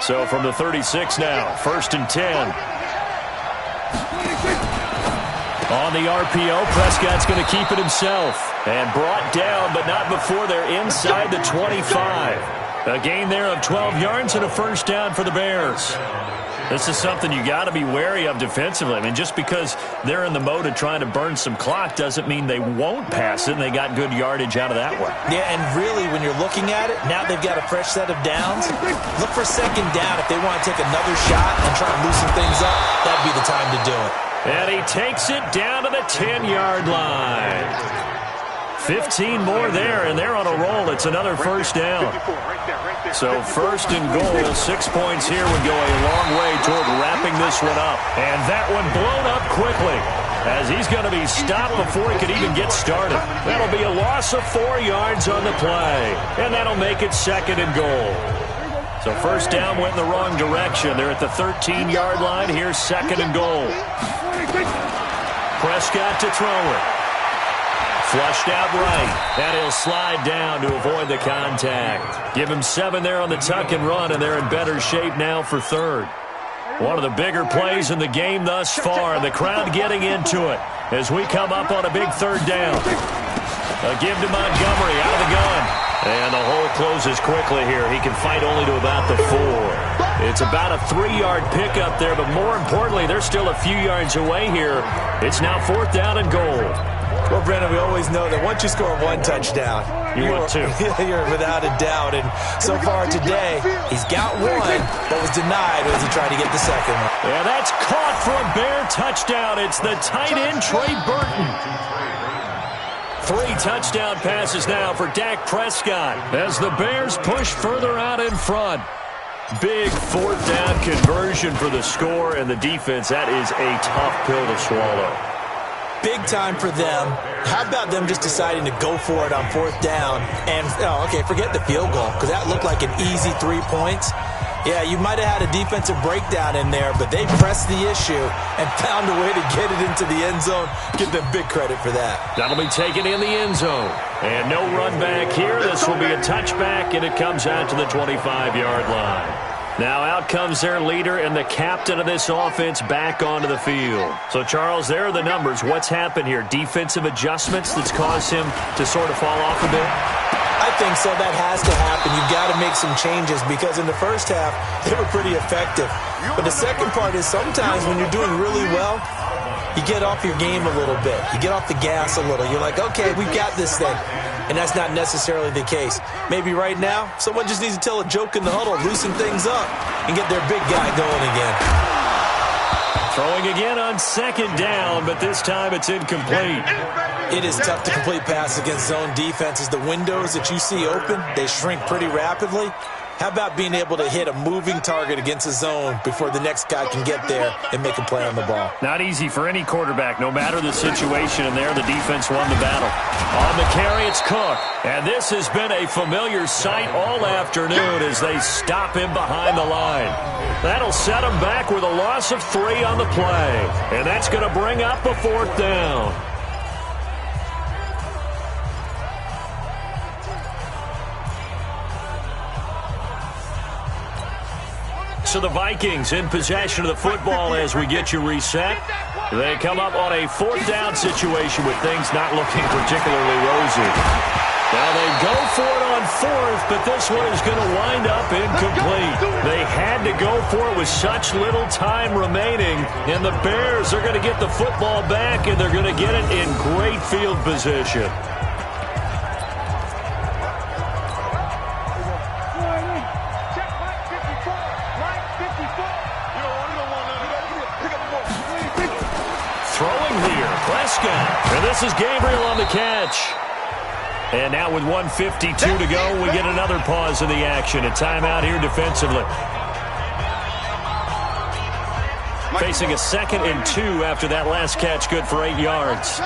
So from the 36 now, 1st and 10. On the RPO, Prescott's going to keep it himself. And brought down, but not before they're inside the 25. A gain there of 12 yards and a first down for the Bears. This is something you got to be wary of defensively. I mean, just because they're in the mode of trying to burn some clock doesn't mean they won't pass it, and they got good yardage out of that one.
Yeah, and really, when you're looking at it, now they've got a fresh set of downs. Look for 2nd down. If they want to take another shot and try and loosen things up, that'd be the time to do it.
And he takes it down to the 10-yard line. 15 more there, and they're on a roll. It's another first down. So 1st and goal, 6 points here would go a long way toward wrapping this one up. And that one blown up quickly as he's going to be stopped before he could even get started. That'll be a loss of 4 yards on the play, and that'll make it 2nd and goal. So first down went in the wrong direction. They're at the 13-yard line. Here's 2nd and goal. Prescott to throw it. Flushed out right, and he'll slide down to avoid the contact. Give him 7 there on the tuck and run, and they're in better shape now for 3rd. One of the bigger plays in the game thus far, and the crowd getting into it as we come up on a big 3rd down. A give to Montgomery out of the gun. And the hole closes quickly here. He can fight only to about the 4. It's about a 3-yard pickup there, but more importantly, they're still a few yards away here. It's now 4th down and goal.
Well, Brennan, we always know that once you score 1 touchdown,
you're 2.
You're without a doubt. And so far today, he's got 1, but was denied as he tried to get the 2nd one.
Yeah, that's caught for a Bear touchdown. It's the tight end, Trey Burton. 3 touchdown passes now for Dak Prescott as the Bears push further out in front. Big 4th down conversion for the score, and the defense, that is a tough pill to swallow.
Big time for them. How about them just deciding to go for it on 4th down? And, forget the field goal, because that looked like an easy 3 points. Yeah, you might have had a defensive breakdown in there, but they pressed the issue and found a way to get it into the end zone. Give them big credit for that.
That'll be taken in the end zone. And no run back here. This will be a touchback, and it comes out to the 25-yard line. Now out comes their leader and the captain of this offense back onto the field. So, Charles, there are the numbers. What's happened here? Defensive adjustments that's caused him to sort of fall off a bit?
I think so. That has to happen. You've got to make some changes because in the first half, they were pretty effective. But the second part is sometimes when you're doing really well, you get off your game a little bit. You get off the gas a little. You're like, okay, we've got this thing. And that's not necessarily the case. Maybe right now, someone just needs to tell a joke in the huddle, loosen things up, and get their big guy going again.
Throwing again on 2nd down, but this time it's incomplete.
It is tough to complete pass against zone defenses. The windows that you see open, they shrink pretty rapidly. How about being able to hit a moving target against a zone before the next guy can get there and make a play on the ball?
Not easy for any quarterback, no matter the situation, and there the defense won the battle. On the carry, it's Cook. And this has been a familiar sight all afternoon as they stop him behind the line. That'll set him back with a loss of 3 on the play. And that's going to bring up a 4th down. So the Vikings in possession of the football as we get you reset. They come up on a 4th down situation with things not looking particularly rosy. Now they go for it on fourth, but this one is going to wind up incomplete. They had to go for it with such little time remaining, and the Bears are going to get the football back, and they're going to get it in great field position. Throwing here, Prescott. And this is Gabriel on the catch. And now with 1:52 to go, we get another pause in the action. A timeout here defensively. Facing a 2nd and 2 after that last catch, good for 8 yards.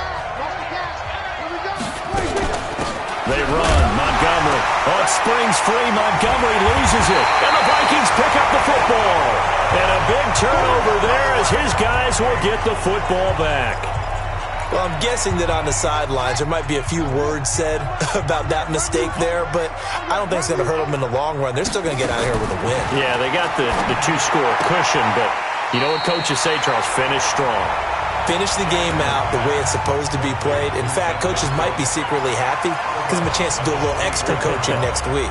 They run. Montgomery. Oh, it springs free. Montgomery loses it. And the Vikings pick up the football. And a big turnover there as his guys will get the football back.
Well, I'm guessing that on the sidelines there might be a few words said about that mistake there, but I don't think it's going to hurt them in the long run. They're still going to get out of here with a win.
Yeah, they got the 2-score cushion, but you know what coaches say, Charles? Finish strong.
Finish the game out the way it's supposed to be played. In fact, coaches might be secretly happy because of a chance to do a little extra coaching next week.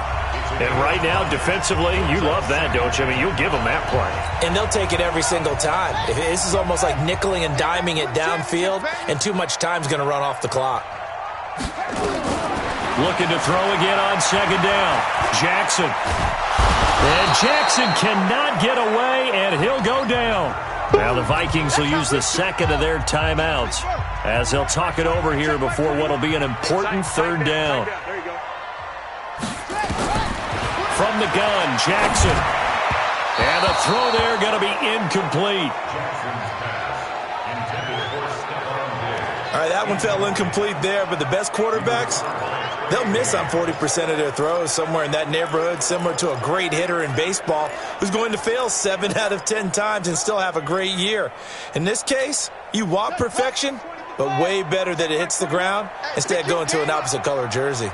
And right now, defensively, you love that, don't you? I mean, you'll give them that play.
And they'll take it every single time. This is almost like nickeling and diming it downfield, and too much time's going to run off the clock.
Looking to throw again on 2nd down. Jackson. And Jackson cannot get away, and he'll go down. Now the Vikings will use the 2nd of their timeouts as they'll talk it over here before what will be an important 3rd down. From the gun, Jackson. And the throw there going to be incomplete.
All right, that one fell incomplete there, but the best quarterbacks, they'll miss on 40% of their throws, somewhere in that neighborhood, similar to a great hitter in baseball who's going to fail 7 out of 10 times and still have a great year. In this case, you want perfection, but way better that it hits the ground instead of going to an opposite color jersey.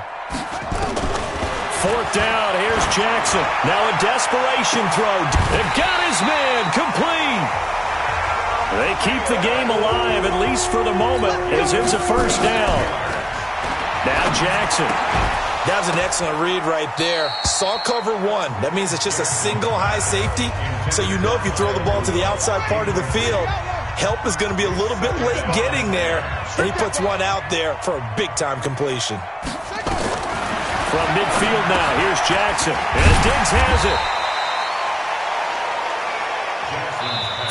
4th down, here's Jackson. Now a desperation throw. They've got his man complete. They keep the game alive, at least for the moment, as it's a 1st down. Now Jackson.
That was an excellent read right there. Saw cover 1. That means it's just a single high safety. So you know if you throw the ball to the outside part of the field, help is going to be a little bit late getting there. And he puts one out there for a big-time completion.
From midfield now, here's Jackson. And Diggs has it.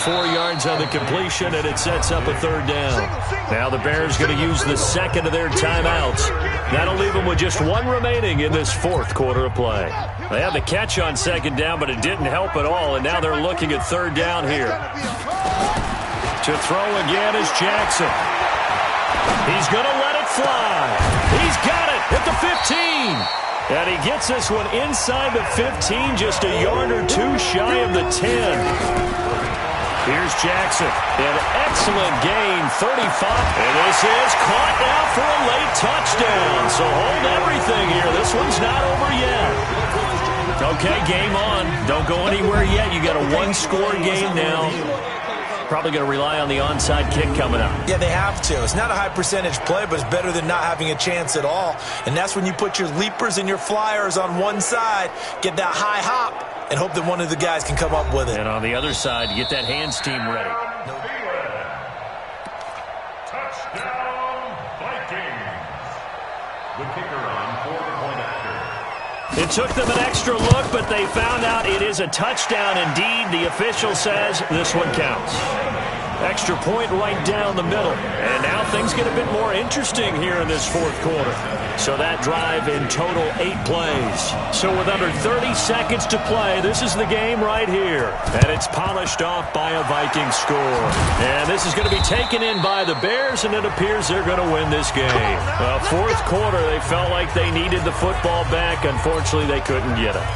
4 yards on the completion, and it sets up a 3rd down. Now the Bears going to use the 2nd of their timeouts. That'll leave them with just 1 remaining in this 4th quarter of play. They had the catch on 2nd down, but it didn't help at all, and now they're looking at 3rd down here. To throw again is Jackson. He's going to let it fly. He's got it at the 15. And he gets this one inside the 15, just a yard or 2 shy of the 10. Here's Jackson. An excellent gain, 35. And this is caught now for a late touchdown. So hold everything here. This one's not over yet. Okay, game on. Don't go anywhere yet. You got a 1-score game now. Probably going to rely on the onside kick coming up.
Yeah, they have to. It's not a high percentage play, but it's better than not having a chance at all. And that's when you put your leapers and your flyers on one side, get that high hop, and hope that one of the guys can come up with it.
And on the other side, you get that hands team ready.
Touchdown, Vikings. The kicker on for the point after.
It took them an extra look, but they found out it is a touchdown indeed. The official says this one counts. Extra point right down the middle. And now things get a bit more interesting here in this 4th quarter. So that drive in total 8 plays. So with under 30 seconds to play, this is the game right here. And it's polished off by a Viking score. And this is going to be taken in by the Bears, and it appears they're going to win this game. Well, 4th quarter, they felt like they needed the football back. Unfortunately, they couldn't get it.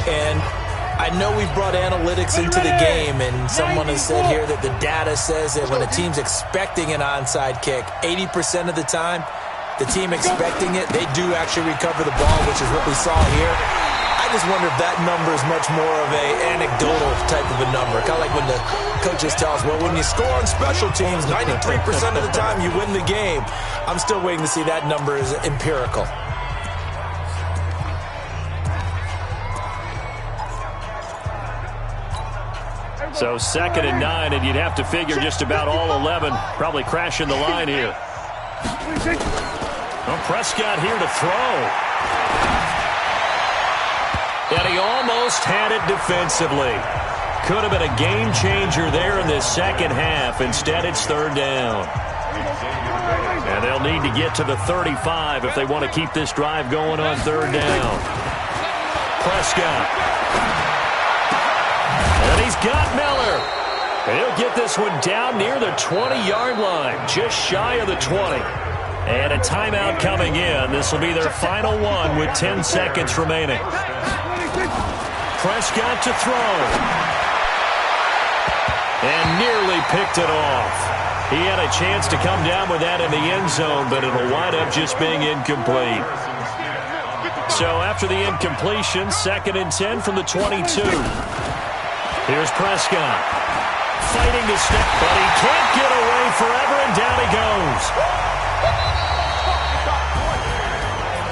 And I know we've brought analytics into the game, and someone has said here that the data says that when a team's expecting an onside kick, 80% of the time, the team expecting it, they do actually recover the ball, which is what we saw here. I just wonder if that number is much more of a anecdotal type of a number. Kind of like when the coaches tell us, well, when you score on special teams, 93% of the time you win the game. I'm still waiting to see that number is empirical.
So 2nd and 9, and you'd have to figure just about all 11 probably crashing the line here. Well, Prescott here to throw. And he almost had it defensively. Could have been a game changer there in this second half. Instead, it's 3rd down. And they'll need to get to the 35 if they want to keep this drive going on 3rd down. Prescott. And he's got Miller. He'll get this one down near the 20-yard line, just shy of the 20. And a timeout coming in. This will be their final one with 10 seconds remaining. Prescott to throw. And nearly picked it off. He had a chance to come down with that in the end zone, but it'll wind up just being incomplete. So after the incompletion, 2nd and 10 from the 22. Here's Prescott. Fighting to step, but he can't get away forever, and down he goes.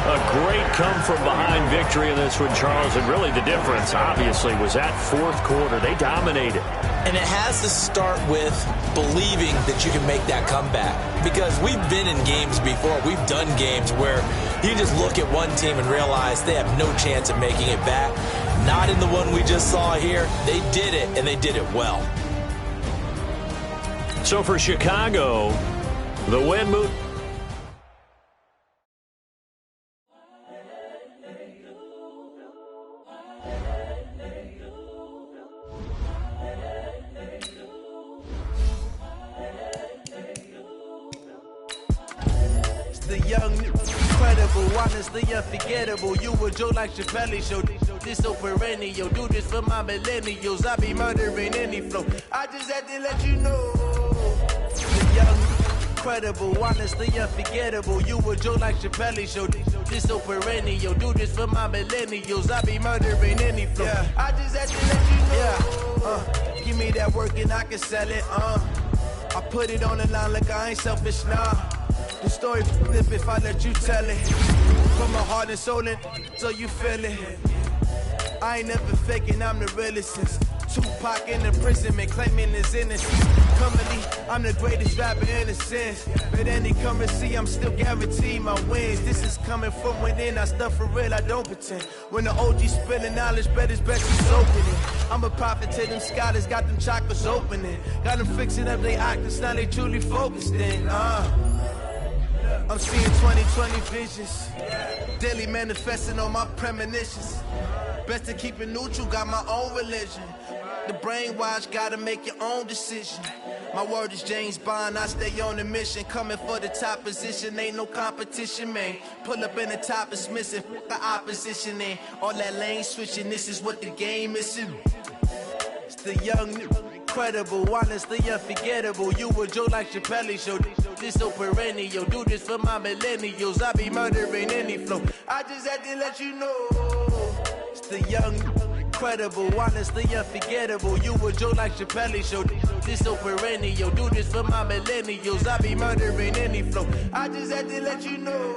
A great come-from-behind victory in this one, Charles, and really the difference, obviously, was that 4th quarter. They dominated.
And it has to start with believing that you can make that comeback. Because we've been in games before. We've done games where you just look at one team and realize they have no chance of making it back. Not in the one we just saw here. They did it, and they did it well.
So for Chicago, the win move.
The young, incredible, honestly unforgettable. You a Joe like Chappelle show. This so perennial. Do this for my millennials. I be murdering any flow. I just had to let you know. The young, incredible, honestly unforgettable. You a Joe like Chappelle show. This so perennial. Do this for my millennials. I be murdering any flow. Yeah. I just had to let you know. Yeah. Give me that work and I can sell it. I put it on the line like I ain't selfish, nah. The story flip if I let you tell it. From my heart and soul in, so you feel it. I ain't never faking, I'm the realest since Tupac in imprisonment, claiming his innocence. Currently, I'm the greatest rapper in a sense. But any currency, I'm still guaranteed my wins. This is coming from within, I stuff for real, I don't pretend. When the OG spilling knowledge, bet it's best you soaking it. I'm a prophet to them scholars, got them chakras opening. Got them fixing up they octaves, now they truly focused in. I'm seeing 2020 visions, daily manifesting on my premonitions. Best to keep it neutral, got my own religion. The brainwash, gotta make your own decision. My word is James Bond, I stay on the mission. Coming for the top position, ain't no competition, man. Pull up in the top, it's missing, the opposition in. All that lane switching, this is what the game is. It's the young, incredible, honestly unforgettable. You a Joe like Chappelle show. This so perennial. Do this for my millennials. I be murdering any flow. I just had to let you know. It's the young, incredible, honestly unforgettable. You a Joe like Chappelle show. This so perennial. Do this for my millennials. I be murdering any flow. I just had to let you know.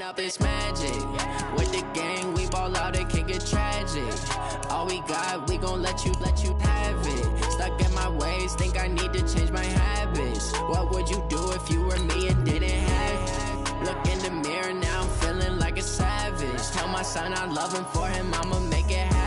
Up it's magic. With the gang, we ball out, it can get tragic. All we got, we gon' let you have it. Stuck in my ways, think I need to change my habits. What would you do if you were me and didn't have it? Look in the mirror, now I'm feeling like a savage. Tell my son I love him, for him I'ma make it happen.